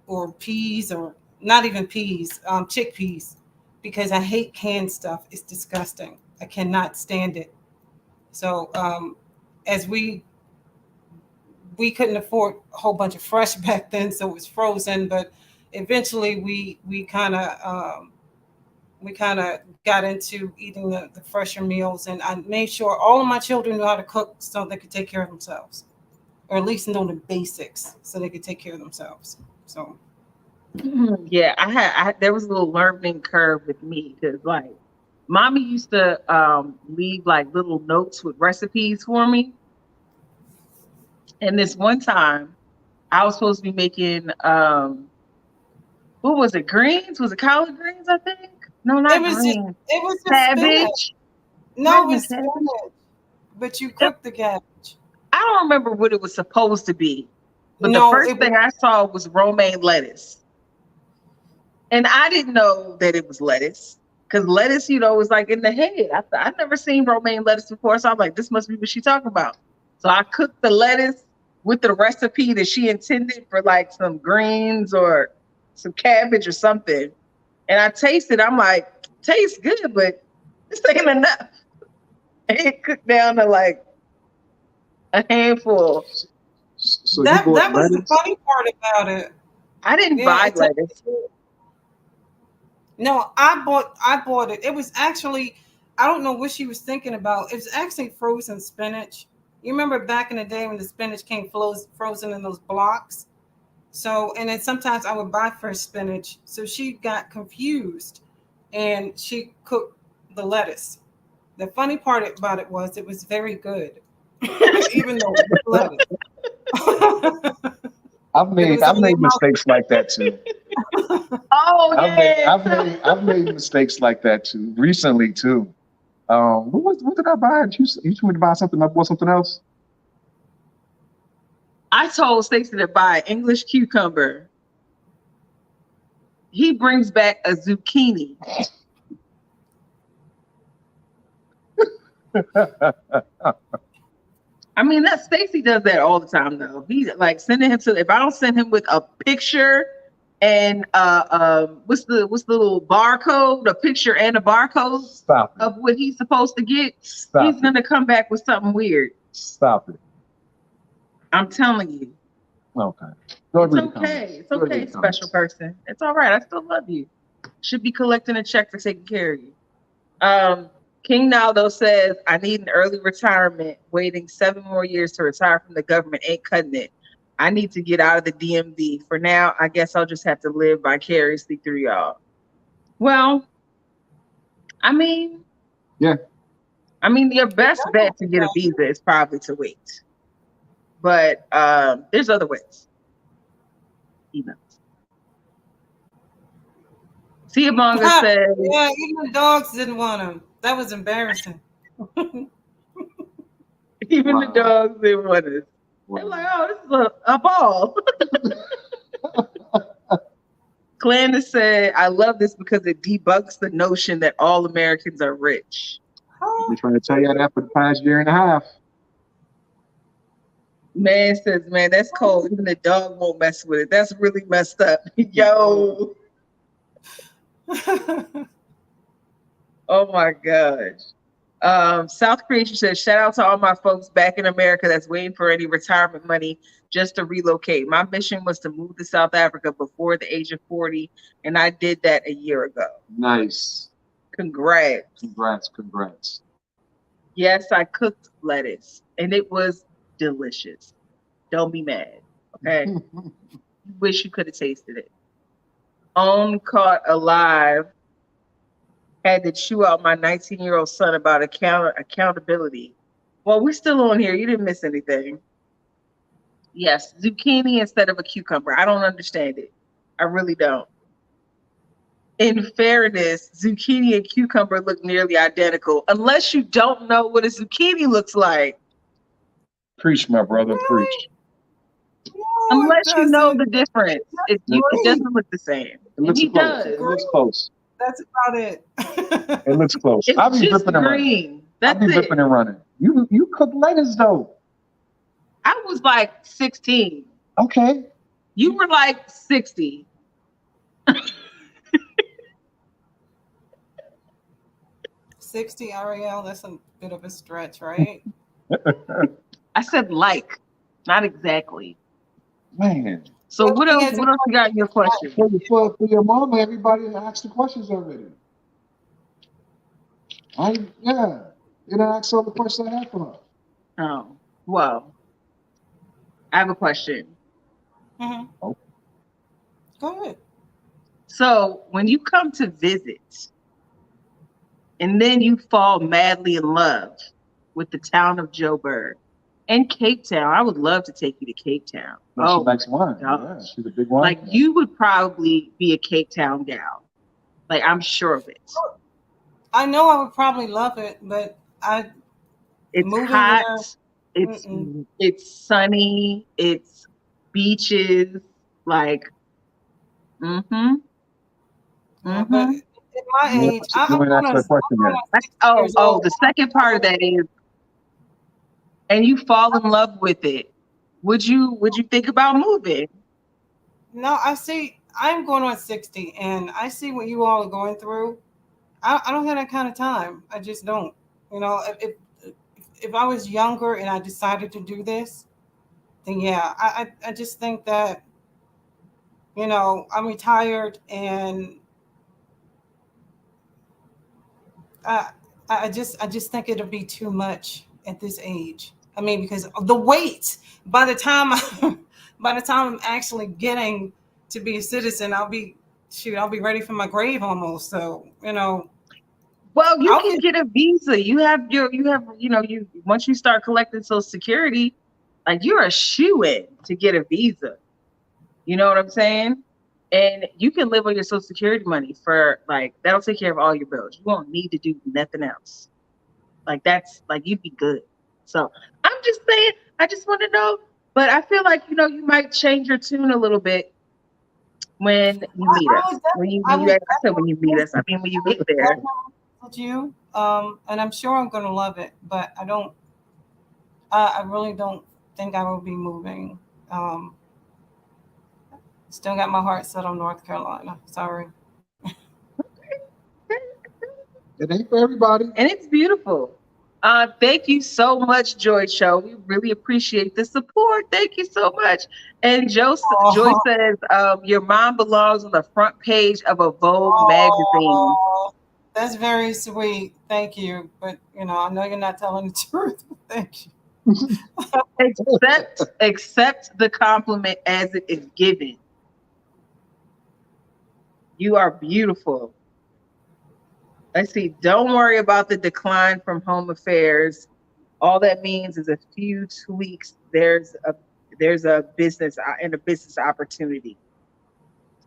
or peas, or not even peas, chickpeas, because I hate canned stuff. It's disgusting. I cannot stand it. So as we couldn't afford a whole bunch of fresh back then, so it was frozen. But eventually we kind of got into eating the fresher meals, and I made sure all of my children knew how to cook so they could take care of themselves, or at least know the basics so they could take care of themselves. So Yeah, there was a little learning curve with me because like mommy used to leave like little notes with recipes for me. And this one time I was supposed to be making what was it, greens? Was it collard greens, I think? No, it not was just greens. it was just spinach. Cabbage. Might No, have it been was cabbage. spinach, but you cooked the cabbage. I don't remember what it was supposed to be, but the No, first it was. thing I saw was romaine lettuce. And I didn't know that it was lettuce because lettuce, was like in the head. I've never seen romaine lettuce before. So I'm like, this must be what she's talking about. So I cooked the lettuce with the recipe that she intended for like some greens or some cabbage or something. And I tasted, I'm like, tastes good, but this ain't enough. It cooked down to like a handful. So you That bought that was the lettuce? funny part about it. I didn't Yeah, buy it tasted lettuce. good. No, I bought it. It was actually, I don't know what she was thinking about. It was actually frozen spinach. You remember back in the day when the spinach came frozen in those blocks? So, and then sometimes I would buy fresh spinach. So she got confused and she cooked the lettuce. The funny part about it was very good, even though it was lettuce. But it was I've only made about. mistakes like that too. Oh yeah. I've made mistakes like that too. Recently too. What did I buy? You told me to buy something. I bought something else. I told Stacey to buy English cucumber. He brings back a zucchini. I mean, that Stacy does that all the time though. He like sending him to if I don't send him with a picture and what's the little barcode, a picture and a barcode Stop it. of what he's supposed to get, Stop he's it. gonna come back with something weird. Stop it. I'm telling you. Okay. Go ahead It's and read the okay. comments. It's Go ahead and okay, read the special comments. person. It's all right. I still love you. Should be collecting a check for taking care of you. King Naldo says, I need an early retirement. Waiting 7 more years to retire from the government ain't cutting it. I need to get out of the DMV. For now, I guess I'll just have to live vicariously through y'all. Well, I mean, Yeah. your best bet to get a visa is probably to wait. But there's other ways. Siabonga says, Yeah, even the dogs didn't want him. That was embarrassing. even the Wow. dogs didn't want us. They're like, oh, this is a ball. Gladys said, I love this because it debunks the notion that all Americans are rich. I've been trying to tell you that for the past year and a half. Man says, man, that's cold. Even the dog won't mess with it. That's really messed up. Yo. Oh my gosh. South Creation says, shout out to all my folks back in America that's waiting for any retirement money just to relocate. My mission was to move to South Africa before the age of 40, and I did that a year ago. Nice. Congrats. Congrats. Yes, I cooked lettuce, and it was delicious. Don't be mad, okay? Wish you could have tasted it. Own caught alive had to chew out my 19-year-old son about accountability. Well, we're still on here. You didn't miss anything. Yes, zucchini instead of a cucumber. I don't understand it. I really don't. In fairness, zucchini and cucumber look nearly identical, unless you don't know what a zucchini looks like. Preach, my brother, Really? preach. No, it Unless you know doesn't. the difference, it Green. doesn't look the same. It And looks he close. does. It looks close. That's about it. It looks close. I'll It's be just ripping and running. green. I'll That's be it. ripping and running. You cook lettuce though. I was like 16. Okay. You were like 60. 60, Ariel, that's a bit of a stretch, right? I said like, not exactly. Man. So Well, what the thing else? is, What else you got in your question? For your mama, everybody asked the questions already. Yeah. You done asked all the questions I had for her. Oh, well, I have a question. Mhm. Oh. Go ahead. So when you come to visit and then you fall madly in love with the town of Joburg and Cape Town, I would love to take you to Cape Town. No, she Oh likes wine. gosh. Yeah, she's a big wine. Like fan. you would probably be a Cape Town gal. Like I'm sure of it. I know I would probably love it, but It's moving hot. there, It's mm-mm. it's sunny. It's beaches. Like, mm-hmm. Yeah, but Mm-hmm. at my You age, ain't you ain't asked that question I'm yet. on 60 years Oh, old. the second part of that is, and you fall in love with it. Would you think about moving? No, I see. I'm going on 60, and I see what you all are going through. I don't have that kind of time. I just don't. You know, if I was younger and I decided to do this, then yeah, I just think that, you know, I'm retired and I I just think it'll be too much at this age. I mean, because of the wait. By the time by the time I'm actually getting to be a citizen, I'll be ready for my grave almost. So, you know, Well, you I'll can get get a visa. You once you start collecting Social Security, like you're a shoe in to get a visa. You know what I'm saying? And you can live on your Social Security money for like that'll take care of all your bills. You won't need to do nothing else. Like that's like you'd be good. So I'm just saying, I just want to know. But I feel like you might change your tune a little bit when you meet I would us. I would I said when you meet us. I mean when you get there. definitely with you. And I'm sure I'm gonna love it, but I really don't think I will be moving. Um, Still got my heart set on North Carolina. Sorry. It ain't for everybody. And it's beautiful. Thank you so much, Joy Show. We really appreciate the support. Thank you so much. And Joy Oh, says, your mom belongs on the front page of a Vogue magazine. oh, that's very sweet. Thank you. But you know, I know you're not telling the truth. Thank you. Accept the compliment as it is given. You are beautiful. Let's see. Don't worry about the decline from home affairs. All that means is a few tweaks. There's a business and a business opportunity.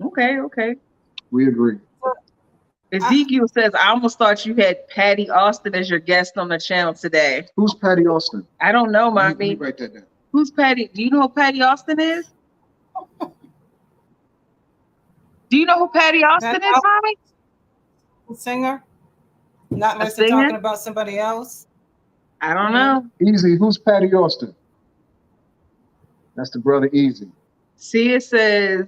Okay, okay. We agree. I, Ezekiel says, I almost thought you had Patty Austin as your guest on the channel today. Who's Patty Austin? I don't know, Let me mommy. write that down. Who's Patty? Do you know who Patty Austin is? Do you know who Patty that Austin is, mommy? singer, not A unless they're singer? talking about somebody else. I don't Mhm. know. Easy. Who's Patty Austin? That's the brother Easy. See, it says,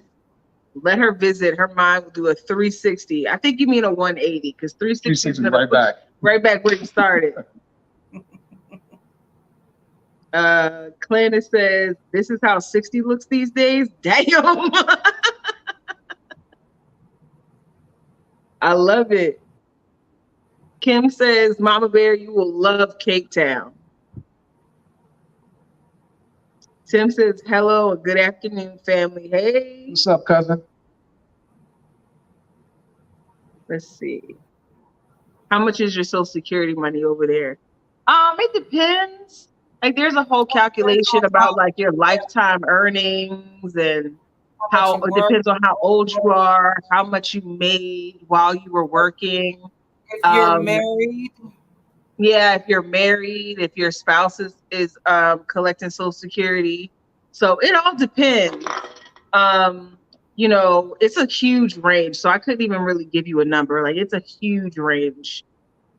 let her visit. Her mind will do a 360. I think you mean a 180 because 360 is 360 gonna right put you back. right back where you started. Clandis says, this is how 60 looks these days. Damn. I love it. Kim says, Mama Bear, you will love Cape Town. Tim says, hello and good afternoon, family. Hey, What's up, cousin? let's see. How much is your Social Security money over there? It depends. Like there's a whole Depends calculation on about like your lifetime earnings and how much how you it work. depends on how old you are, how much you made while you were working. If you're Um, married, yeah, if you're married, if your spouse is collecting Social Security. So it all depends. Um, it's a huge range. So I couldn't even really give you a number. Like it's a huge range.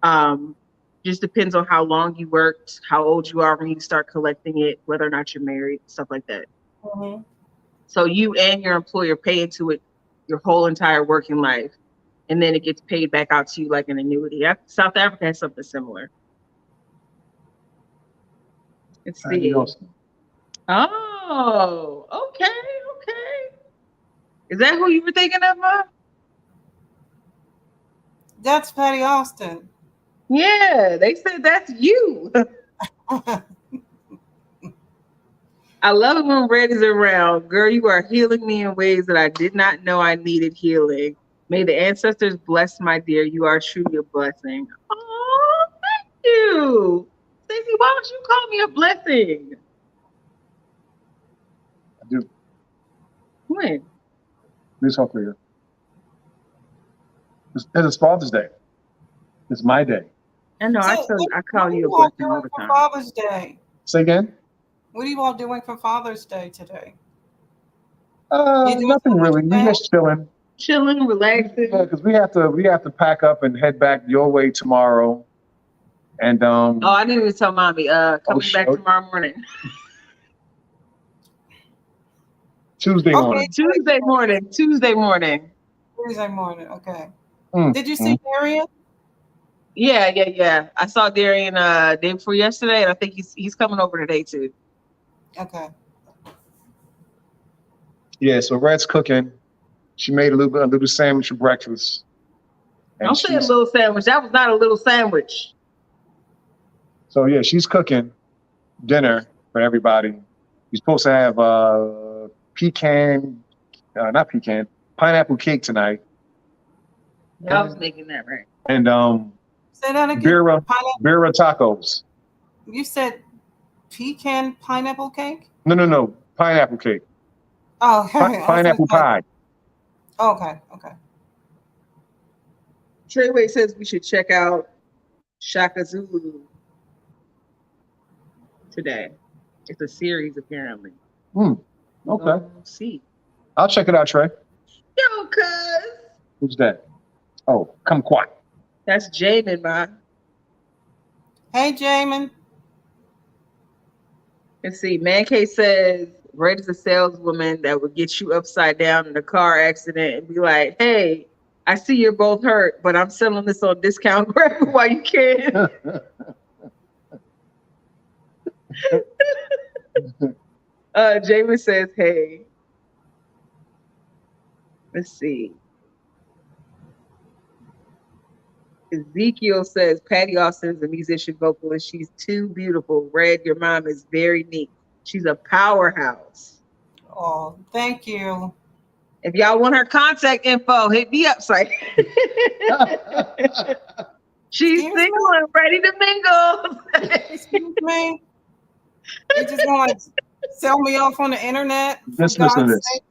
Um, just depends on how long you worked, how old you are when you start collecting it, whether or not you're married, stuff like that. mhm. So you and your employer pay into it your whole entire working life, and then it gets paid back out to you like an annuity. South Africa has something similar. Let's Patty see. Austin. Oh, okay, okay. Is that who you were thinking of, Mom? That's Patty Austin. Yeah, they said that's you. I love it when Red is around. Girl, you are healing me in ways that I did not know I needed healing. May the ancestors bless my dear. You are truly a blessing. Oh, thank you. Stacey, why don't you call me a blessing? I do. When? This whole career. It's Father's Day. It's my day. I know, So, I what call are you a you all blessing all doing the for time. Father's Day? Say again? What are you all doing for Father's Day today? You doing Nothing something really. We today? just chilling. Chilling, relaxing. Yeah, because we have to pack up and head back your way tomorrow. And Oh, I didn't even tell mommy. Coming back oh, tomorrow morning. Tuesday Okay, morning. Tuesday morning. Tuesday morning. Tuesday morning. Okay. Mm, Did you mm. see Darian? Yeah. I saw Darian day before yesterday, and I think he's coming over today too. Okay. Yeah, so Red's cooking. She made a little sandwich for breakfast. And Don't say a little sandwich. That was not a little sandwich. so yeah, she's cooking dinner for everybody. You're supposed to have not pecan, pineapple cake tonight. Yeah, I was making that right. And Say that again. Pineapple. Bira tacos. You said pecan pineapple cake? No, pineapple cake. Oh, okay. I was gonna Pineapple say- pie. Okay. Treyway says we should check out Shaka Zulu today. It's a series apparently. Okay. See. I'll check it out, Trey. Yo, cuz. Who's that? Oh, kumquat. That's Jamin, man. Hey, Jamin. Let's see. Man K says Red is a saleswoman that would get you upside down in a car accident and be like, hey, I see you're both hurt, but I'm selling this on discount. Grab it while you can. Jamin says, hey. Let's see. Ezekiel says Patty Austin is a musician vocalist. She's too beautiful. Red, your mom is very neat. She's a powerhouse. Oh, thank you. If y'all want her contact info, hit me up, site. She's Excuse single and ready to mingle. Excuse me. You just want to sell me off on the internet? For Just listen to God's this. sake?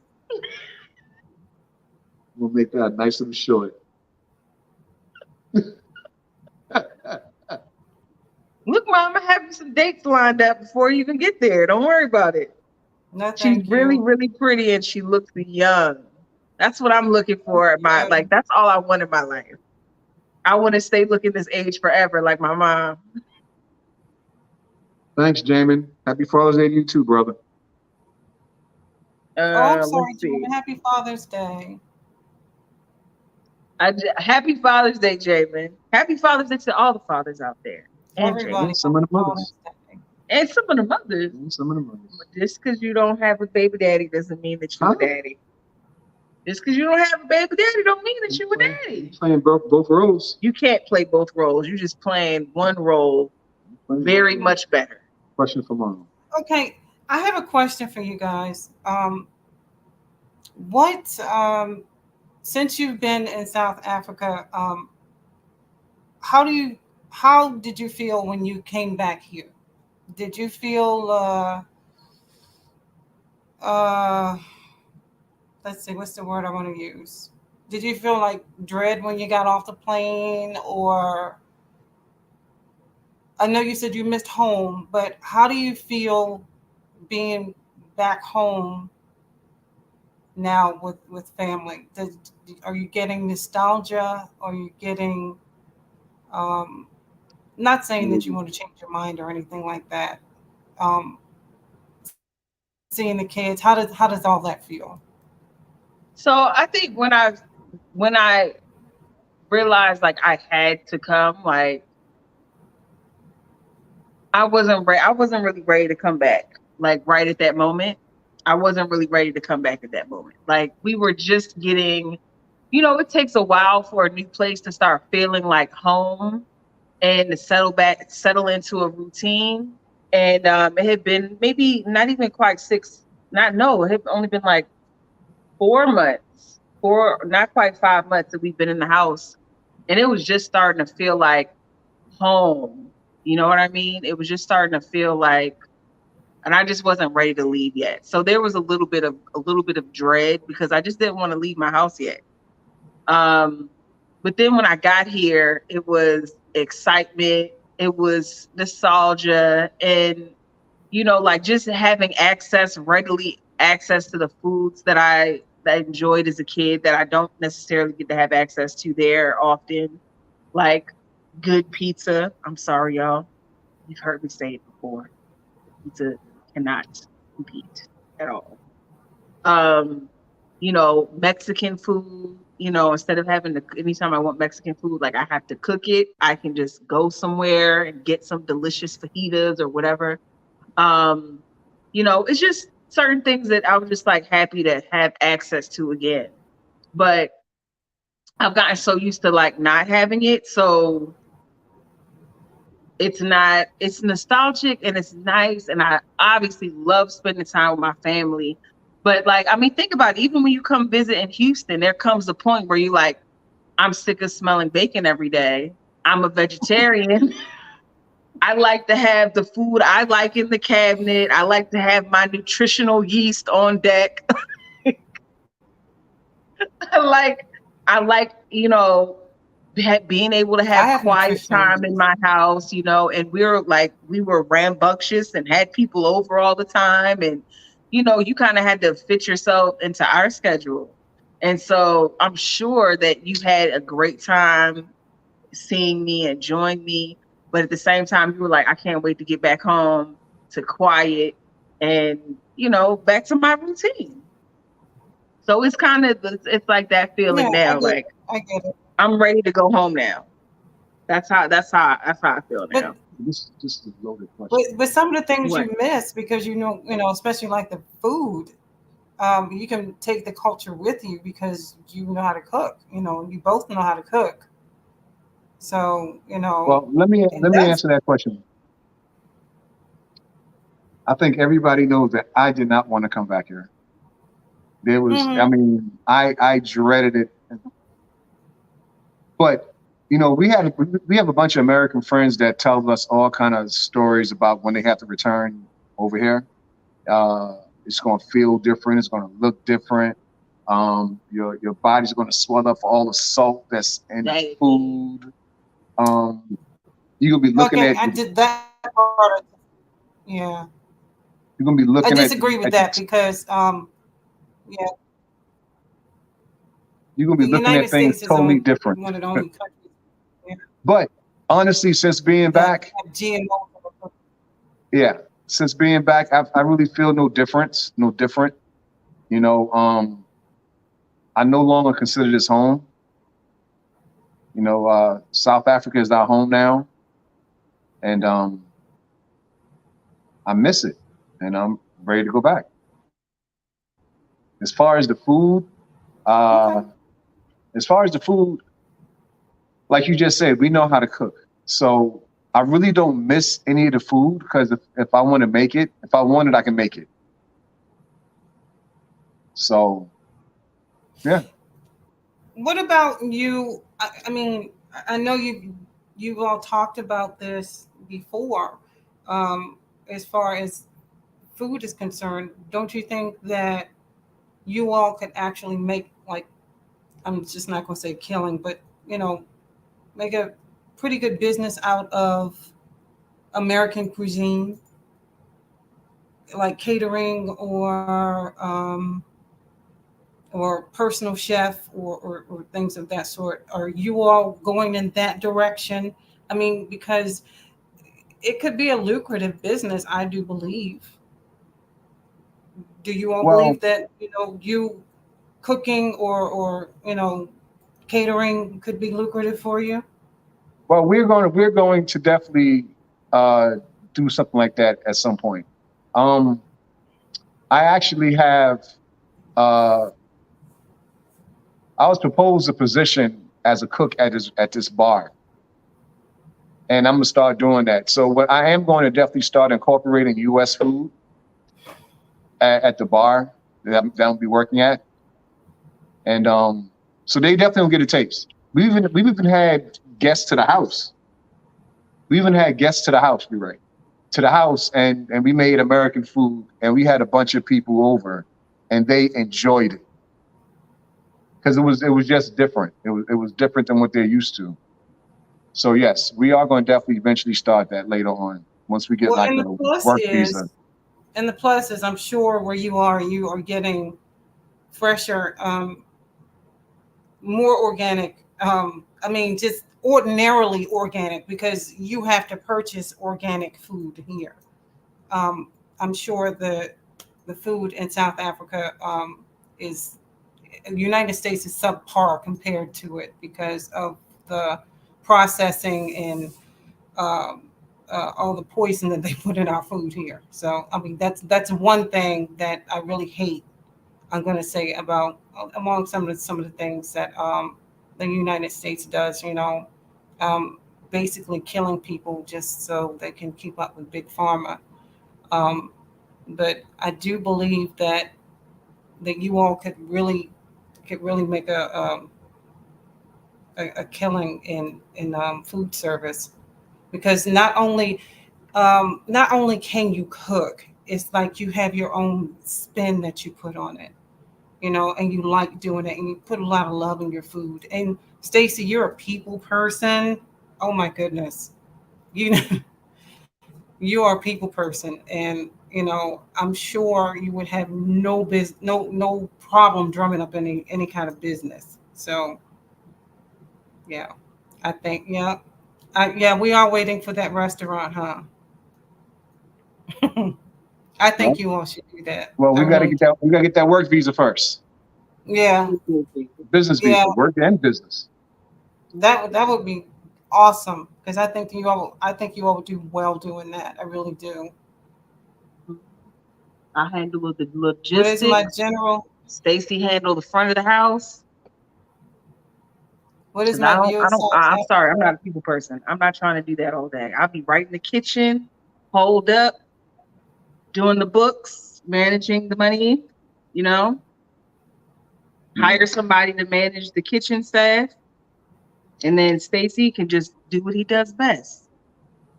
We'll make that nice and short. Look, Mom, I have you some dates lined up before you even get there. Don't worry about it. No, She's thank really, you. really pretty and she looks young. That's what I'm looking for in my like. That's all I want in my life. I want to stay looking this age forever, like my mom. Thanks, Jamin. Happy Father's Day to you too, brother. Oh, I'm sorry, Let's see. Jamin. Happy Father's Day. Happy Father's Day, Jamin. Happy Father's Day to all the fathers out there. And Everybody. Some of the Happy mothers. Father's Day. And some of the mothers. Some of the mothers. Just because you don't have a baby daddy doesn't mean that you're a daddy. Just because you don't have a baby daddy don't mean that you're a daddy. Playing both roles. You can't play both roles. You're just playing one role very much better. Question for mom. Okay, I have a question for you guys. Since you've been in South Africa, how do you how did you feel when you came back here? Did you feel uh let's see, what's the word I want to use? Did you feel like dread when you got off the plane, or I know you said you missed home, but how do you feel being back home now with family? Are you getting nostalgia? Are you getting um, not saying that you want to change your mind or anything like that? Um, Seeing the kids, how does all that feel? So I think when I realized like I had to come, like I wasn't really ready to come back. Like right at that moment. I wasn't really ready to come back at that moment. Like we were just getting, it takes a while for a new place to start feeling like home and to settle into a routine. And it had been maybe not even quite not no, it had only been like 4 months, not quite 5 months that we've been in the house. And it was just starting to feel like home. You know what I mean? It was just starting to feel like, and I just wasn't ready to leave yet. So there was a little bit of dread because I just didn't want to leave my house yet. Um, but then when I got here, it was excitement, it was nostalgia, and like just having readily access to the foods that I enjoyed as a kid that I don't necessarily get to have access to there often, like good pizza. I'm sorry, y'all. You've heard me say it before. Pizza cannot compete at all. Um, Mexican food, instead of having to, anytime I want Mexican food, like I have to cook it, I can just go somewhere and get some delicious fajitas or whatever. Um, it's just certain things that I was just like happy to have access to again. But I've gotten so used to like not having it. So it's nostalgic and it's nice. And I obviously love spending time with my family. But like, I mean, think about it. Even when you come visit in Houston, there comes a point where you like, I'm sick of smelling bacon every day. I'm a vegetarian. I like to have the food I like in the cabinet. I like to have my nutritional yeast on deck. I like, being able to I have have quiet nutritional time in needs. my house, and we were rambunctious and had people over all the time. And, you kind of had to fit yourself into our schedule. And so I'm sure that you had a great time seeing me, enjoying me. But at the same time, you were like, I can't wait to get back home to quiet and, back to my routine. So it's like that Yeah, feeling I now. get Like it. I get it. I'm ready to go home now. That's how I feel But now. This is a loaded but question. but some of the things What? you miss because especially like the food, you can take the culture with you because you know how to cook. You both know how to cook. So, Well, let me and let me that's answer that question. I think everybody knows that I did not want to come back here. I hmm mean, I dreaded it, but we have a bunch of American friends that tell us all kind of stories about when they have to return over here. Uh, it's going to feel different. It's going to look different. Your body's going to swell up for all the salt that's in the Baby. food. Um, you're gonna be looking okay, at I did that part. Yeah, you're gonna be I looking disagree with at that because yeah, you're gonna the be looking United at things States is totally only different. one of the only countries, yeah, But honestly, since being that back, have GMO. yeah, since being back, I really feel no difference, no different. You know, I no longer consider this home. South Africa is our home now, and I miss it, and I'm ready to go back. As far as the food, uh, Okay. as far as the food, like you just said, we know how to cook. So I really don't miss any of the food because if I want to make it, if I want it, I can make it. So yeah. What about you? I mean, I know you've all talked about this before, as far as food is concerned. Don't you think that you all could actually make, like, I'm just not going to say killing, but make a pretty good business out of American cuisine, like catering or personal chef or things of that sort? Are you all going in that direction? I mean, because it could be a lucrative business, I do believe. Do you all Well, believe that, you cooking or catering could be lucrative for you? well, we're going to definitely uh, do something like that at some point. Um, I actually have. Uh, I was proposed a position as a cook at this bar, and I'm gonna start doing that. So what I am going to definitely start incorporating U.S. food at the bar that I'll be working at, and so they definitely will get a taste. We've even had guests to the house. We even had guests to the house. Be right to the house, and we made American food, and we had a bunch of people over, and they enjoyed it because it was just different. It was different than what they're used to. So yes, we are going to definitely eventually start that later on once we get Well, like a work visa. and the plus is, I'm sure where you are getting fresher, more organic. I mean, just ordinarily organic, because you have to purchase organic food here. I'm sure the food in South Africa, is the United States is subpar compared to it because of the processing and um, all the poison that they put in our food here. So I mean, that's one thing that I really hate. I'm going to say about among some of the things that the United States does. Um, basically killing people just so they can keep up with big pharma. Um, but I do believe that you all could really make a killing in food service, because not only can you cook, it's like you have your own spin that you put on it, and you like doing it, and you put a lot of love in your food. And Stacy, you're a people person. Oh my goodness, you you are a people person, and I'm sure you would have no problem drumming up any kind of business. So yeah, I think, yeah, yeah, we are waiting for that restaurant, huh? I think Well, you all should do that. well, I we got to really get do. that. We got to get that work visa first. Yeah, Business yeah, visa, work and business. that would be awesome, because I think you all would do well doing that. I really do. I handle the What is my logistics. general? Stacy handle the front of the house. What is Cause my view of South I'm sorry, I'm Africa? not a people person. I'm not trying to do that all day. I'll be right in the kitchen, hold up, doing the books, managing the money, you know, hire somebody to manage the kitchen staff. And then Stacy can just do what he does best.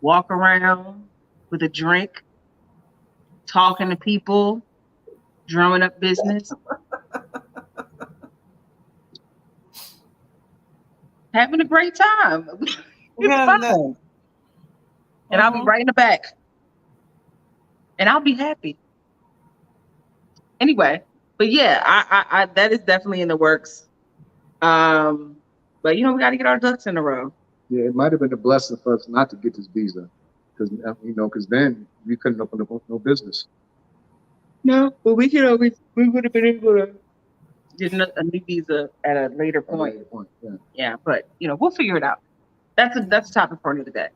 Walk around with a drink, talking to people, drumming up business, having a great time. It's Yeah. fun. And I'll be Mhm. right in the back. And I'll be happy. Anyway, but yeah, I that is definitely in the works. Um, but we got to get our ducks in a row. Yeah, it might have been a blessing for us not to get this visa, because then we couldn't open up no business. No, but we would have been able to get a new visa at a later At a point. later point, yeah. Yeah, but we'll figure it out. That's a topic for another day.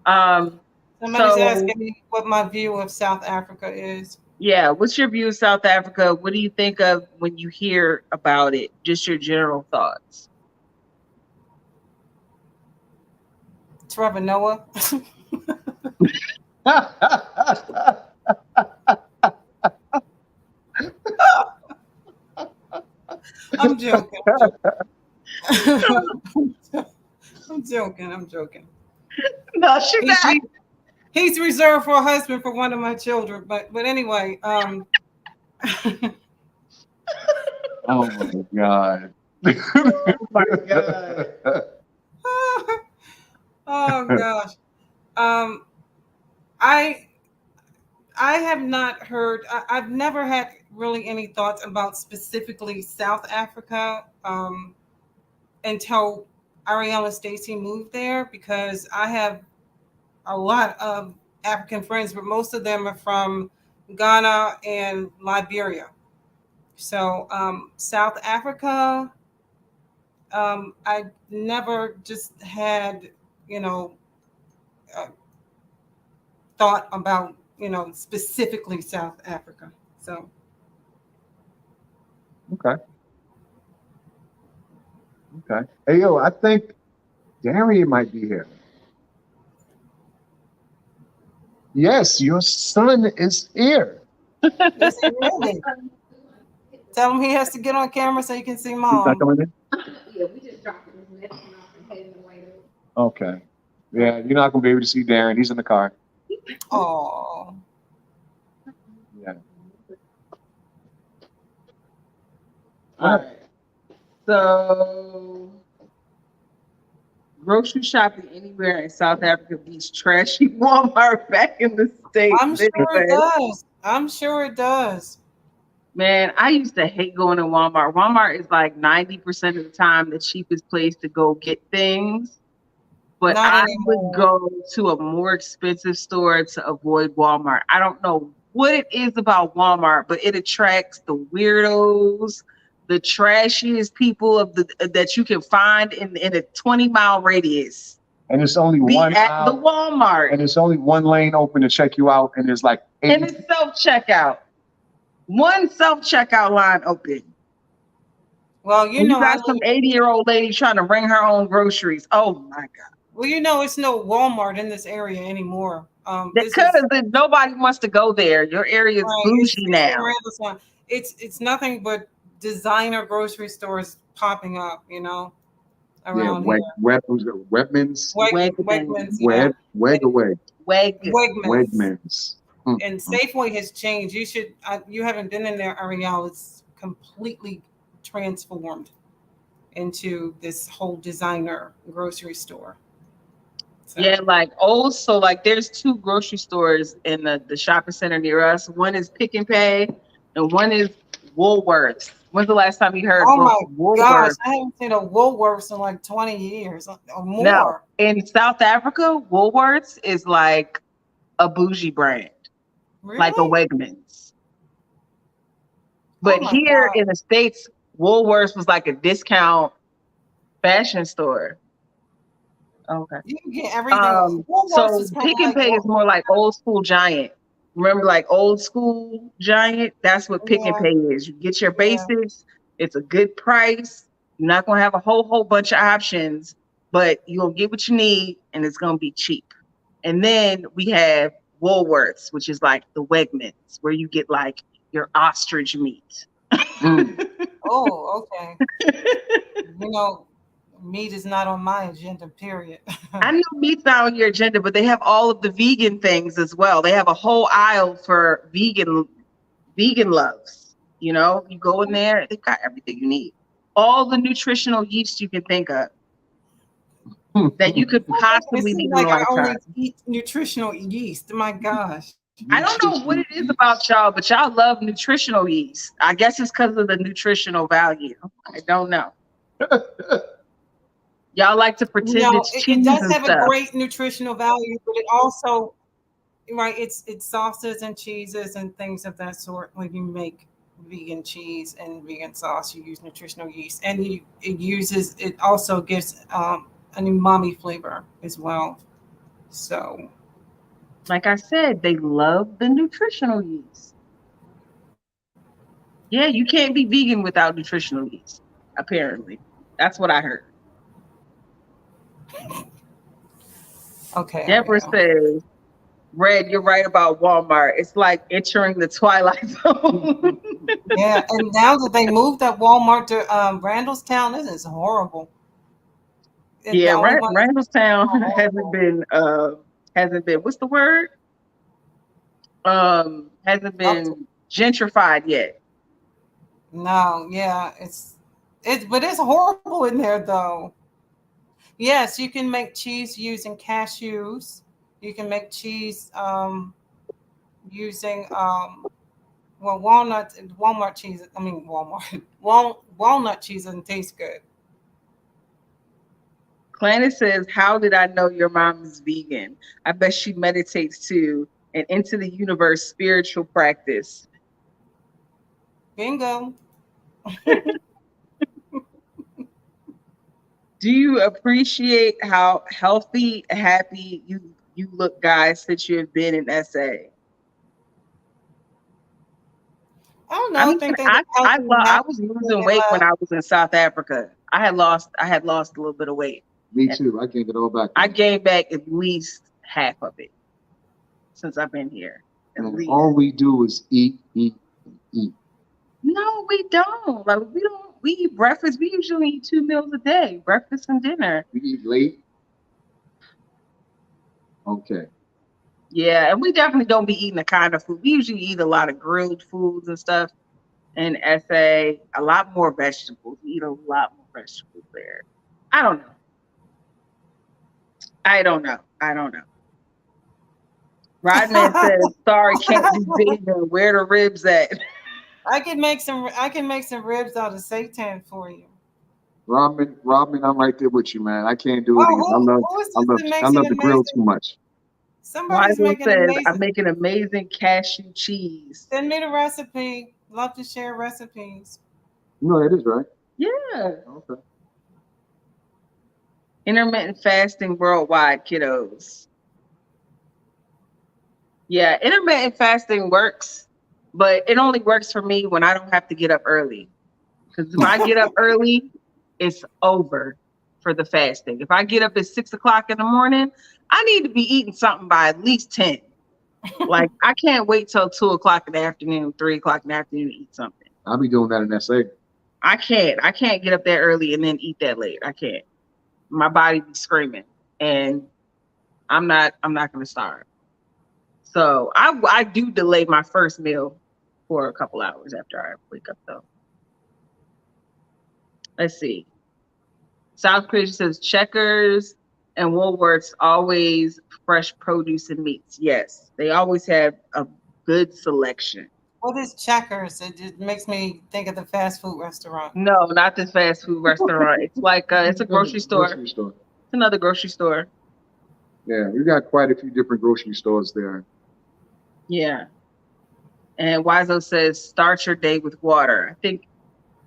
Um, Somebody's so asking me what my view of South Africa is. yeah, what's your view of South Africa? What do you think of when you hear about it? Just your general thoughts. Trevor Noah. I'm joking. I'm joking. I'm joking. I'm joking. No, she's not. He's reserved for a husband for one of my children. But anyway, Oh my God. Oh my God. oh gosh. Um, I have not heard. I've never had really any thoughts about specifically South Africa until Ariel and Stacy moved there, because I have a lot of African friends, but most of them are from Ghana and Liberia. So South Africa, I never just had, you know, uh, thought about, specifically South Africa. So Okay. Okay. Hey, yo, I think Darian might be here. Yes, your son is here. is he really? Tell him he has to get on camera so you can see He's not mom. coming in? Yeah, we just dropped his medicine off and heading away. Okay. Yeah, you're not gonna be able to see Darren. He's in the car. Oh, Yeah. All right. So, grocery shopping anywhere in South Africa beats trashy Walmart back in the States. I'm sure it does. I'm sure it does. Man, I used to hate going to Walmart. Walmart is like 90% of the time the cheapest place to go get things. But Not I anymore. would go to a more expensive store to avoid Walmart. I don't know what it is about Walmart, but it attracts the weirdos, the trashiest people that you can find in a 20-mile radius. And it's only Be one at the aisle, Walmart. and it's only one lane open to check you out, and there's like And 80. it's self-checkout. One self-checkout line open. Well, And you got some 80-year-old lady trying to bring her own groceries. Oh my God. well, it's no Walmart in this area anymore. Because nobody wants to go there. Your area is bougie now. It's nothing but designer grocery stores popping up, Yeah, around here. Wegmans. Wegmans, yeah. Wegmans. And Safeway has changed. You haven't been in there, Ariel. It's completely transformed into this whole designer grocery store. So. Yeah, like there's two grocery stores in the shopping center near us. One is Pick and Pay and one is Woolworths. When's the last time you heard Oh my Woolworths? gosh, I haven't seen a Woolworths in like 20 years or more. No, in South Africa, Woolworths is like a bougie brand. Really? Like a Wegmans. But Oh my here God. in the States, Woolworths was like a discount fashion store. Okay. You can get everything. So Pick and Pay is more like old school Giant. Remember, like old school Giant? That's what Pick and Pay is. You get your basics. It's a good price. You're not gonna have a whole bunch of options, but you're gonna get what you need, and it's gonna be cheap. And then we have Woolworths, which is like the Wegmans, where you get like your ostrich meat. Oh, okay. Meat is not on my agenda, period. I know meat's not on your agenda, but they have all of the vegan things as well. They have a whole aisle for vegan loves. You go in there, they've got everything you need. All the nutritional yeast you can think of that you could possibly need in a I only lifetime. eat nutritional yeast. My gosh. I don't know what it is about y'all, but y'all love nutritional yeast. I guess it's because of the nutritional value. I don't know. Y'all like to pretend it's cheese it does and have stuff. a great nutritional value, but it also, it's sauces and cheeses and things of that sort. When you make vegan cheese and vegan sauce, you use nutritional yeast, and it also gives an umami flavor as well. So, like I said, they love the nutritional yeast. Yeah, you can't be vegan without nutritional yeast, apparently. That's what I heard. okay. Deborah says, Red, you're right about Walmart. It's like entering the Twilight Zone. Yeah, and now that they moved that Walmart to Randallstown, this is horrible. It's the Yeah, only one that's Randallstown horrible. hasn't been what's the word? Hasn't Up to, been gentrified yet. no, yeah, but it's horrible in there though. Yes, you can make cheese using cashews. You can make cheese using well, Walmart cheese. I mean, Walmart. Walnut cheese doesn't taste good. Planet says, "How did I know your mom is vegan? I bet she meditates too, and into the universe spiritual practice. Bingo. Do you appreciate how healthy, happy you look, guys, since you have been in SA?" I don't I know. I mean, think they look healthy and I happy was when losing they weight when left. I was in South Africa. I had lost a little bit of weight. Me And too. I can't get all back. I gained back at least half of it since I've been here. At And least. all we do is eat, eat, and eat. No, we don't. Like we don't. We eat breakfast. We usually eat 2 meals a day, breakfast and dinner. We eat late. Okay. Yeah, and we definitely don't be eating the kind of food. We usually eat a lot of grilled foods and stuff. In SA, a lot more vegetables. We eat a lot more vegetables there. I don't know. I don't know. I don't know. Rodman says, "Sorry, can't do vegan. Where the ribs at?" I can make some ribs out of seitan for you. Robin, I'm right there with you, man. I can't do it Oh, either. who is this that I makes an love the grill amazing? too much. Somebody's Wiseman making says, "I'm amazing. making amazing cashew cheese." Send me the recipe. Love to share recipes. You know that is right. Yeah. Okay. Intermittent fasting worldwide, kiddos. Yeah, intermittent fasting works, but it only works for me when I don't have to get up early. Because if I get up early, it's over for the fasting. If I get up at 6 o'clock in the morning, I need to be eating something by at least 10. Like I can't wait till 2 o'clock in the afternoon, 3 o'clock in the afternoon to eat something. I'll be doing that in SA. I can't. I can't get up that early and then eat that late. I can't. My body be screaming, and I'm not gonna starve. So I do delay my first meal for a couple hours after I wake up though. Let's see. South Korea says Checkers and Woolworths always fresh produce and meats. Yes, they always have a good selection. What is Checkers? It just makes me think of the fast food restaurant. No, not this fast food restaurant. It's like it's a grocery store. Grocery store. It's another grocery store. Yeah, we got quite a few different grocery stores there. Yeah. And Wizo says start your day with water. I think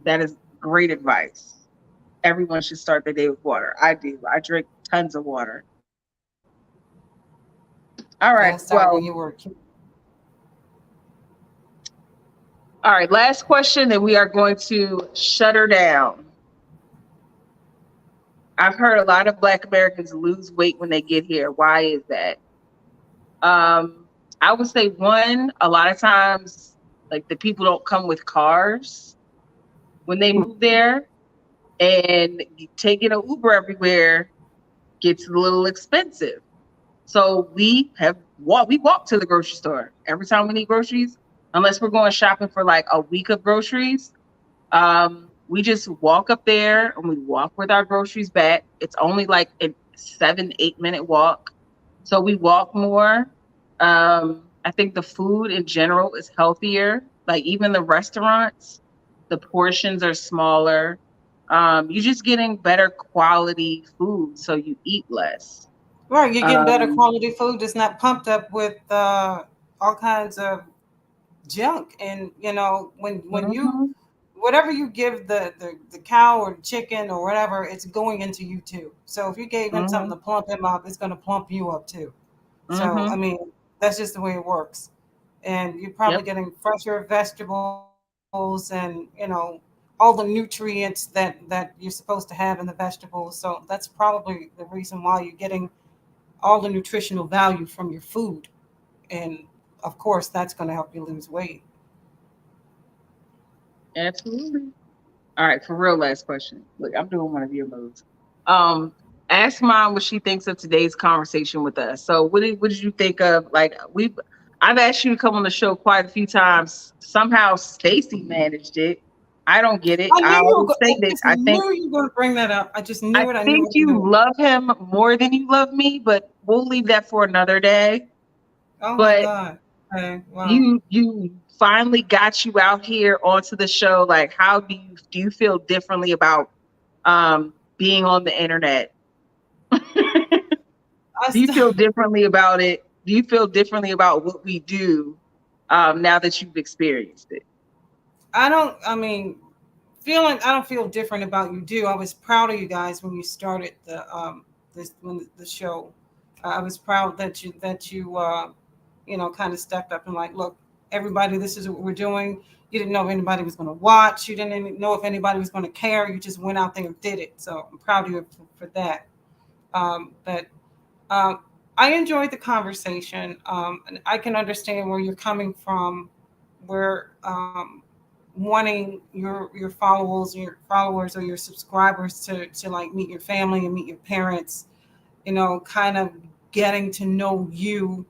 that is great advice. Everyone should start their day with water. I do. I drink tons of water. All Gotta right. start when Well, you were a kid. all right. Last question, and we are going to shut her down. I've heard a lot of Black Americans lose weight when they get here. Why is that? I would say one, a lot of times, like the people don't come with cars when they move there, and taking an Uber everywhere gets a little expensive. So we walk to the grocery store every time we need groceries, unless we're going shopping for like a week of groceries. We just walk up there and we walk with our groceries back. It's only like a 7, 8 minute walk. So we walk more. I think the food in general is healthier. Like even the restaurants, the portions are smaller. You're just getting better quality food, so you eat less. Right, you're getting better Um, quality food that's not pumped up with all kinds of junk. And when you mhm, whatever you give the cow or the chicken or whatever, it's going into you too. So if you gave him something mhm, to plump him up, it's going to plump you up too. So I mhm. mean, that's just the way it works. And you're probably Yep. getting fresher vegetables and all the nutrients that you're supposed to have in the vegetables. So that's probably the reason why you're getting all the nutritional value from your food. And of course, that's going to help you lose weight. Absolutely. All right, for real, last question. Look, I'm doing one of your moves. Um, Ask Mom what she thinks of today's conversation with us. So what did you think of, like, I've asked you to come on the show quite a few times. Somehow Stacy managed it. I don't get it. I knew I you were. always say I that just knew you were going to bring that up. I just I knew it. I knew think it. I you knew it. love him more than you love me, but we'll leave that for another day. Oh my But God. Okay. Wow. you finally got you out here onto the show. Like, how do you feel differently about being on the internet? I Do you st- feel differently about it? Do you feel differently about what we do now that you've experienced it? I don't. I mean, feeling. I don't feel different about you. Do I was proud of you guys when you started the show. I was proud that you you know, kind of stepped up and like, look, everybody, this is what we're doing. You didn't know if anybody was going to watch. You didn't even know if anybody was going to care. You just went out there and did it. So I'm proud of you for that. But I enjoyed the conversation, and I can understand where you're coming from, where wanting your followers or your subscribers to like meet your family and meet your parents, you know, kind of getting to know you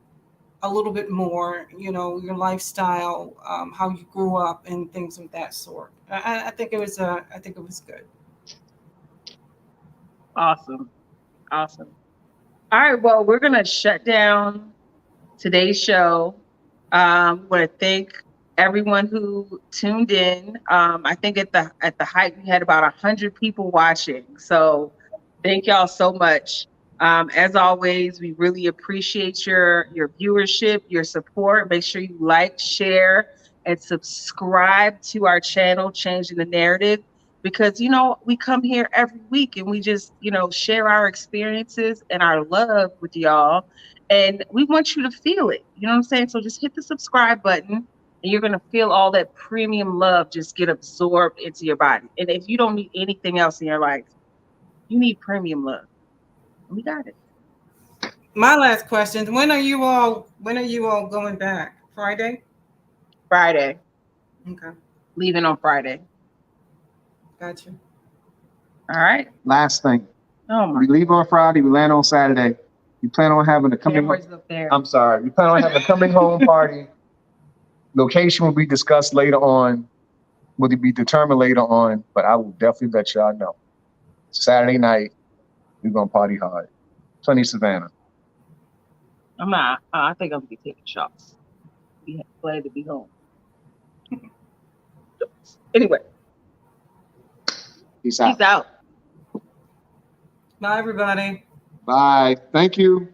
a little bit more, you know, your lifestyle, how you grew up, and things of that sort. I think it was I think it was good. Awesome. Awesome. All right. Well, we're going to shut down today's show. Want to thank everyone who tuned in. I think at the height we had about 100 people watching. So thank y'all so much. As always, we really appreciate your viewership, your support. Make sure you like, share, and subscribe to our channel, Changing the Narrative, because we come here every week and we just share our experiences and our love with y'all, and we want you to feel it. You know what I'm saying? So just hit the subscribe button and you're going to feel all that premium love just get absorbed into your body. And if you don't need anything else in your life, you need premium love. We got it. My last question: When are you all going back? Friday? Friday. Okay, Leaving on Friday. gotcha. All right. Last thing, Oh my we leave on Friday, we land on Saturday. You plan on having a coming. cameras up there. I'm sorry. We plan on having a coming home party. Location will be discussed later on. Will be determined later on, but I will definitely let y'all know. Saturday night, we're gonna party hard. Sunny Savannah. I'm not. I think I'm gonna be taking shots. Be glad to be home. Anyway, Peace out. peace out. Bye, everybody. Bye. Thank you.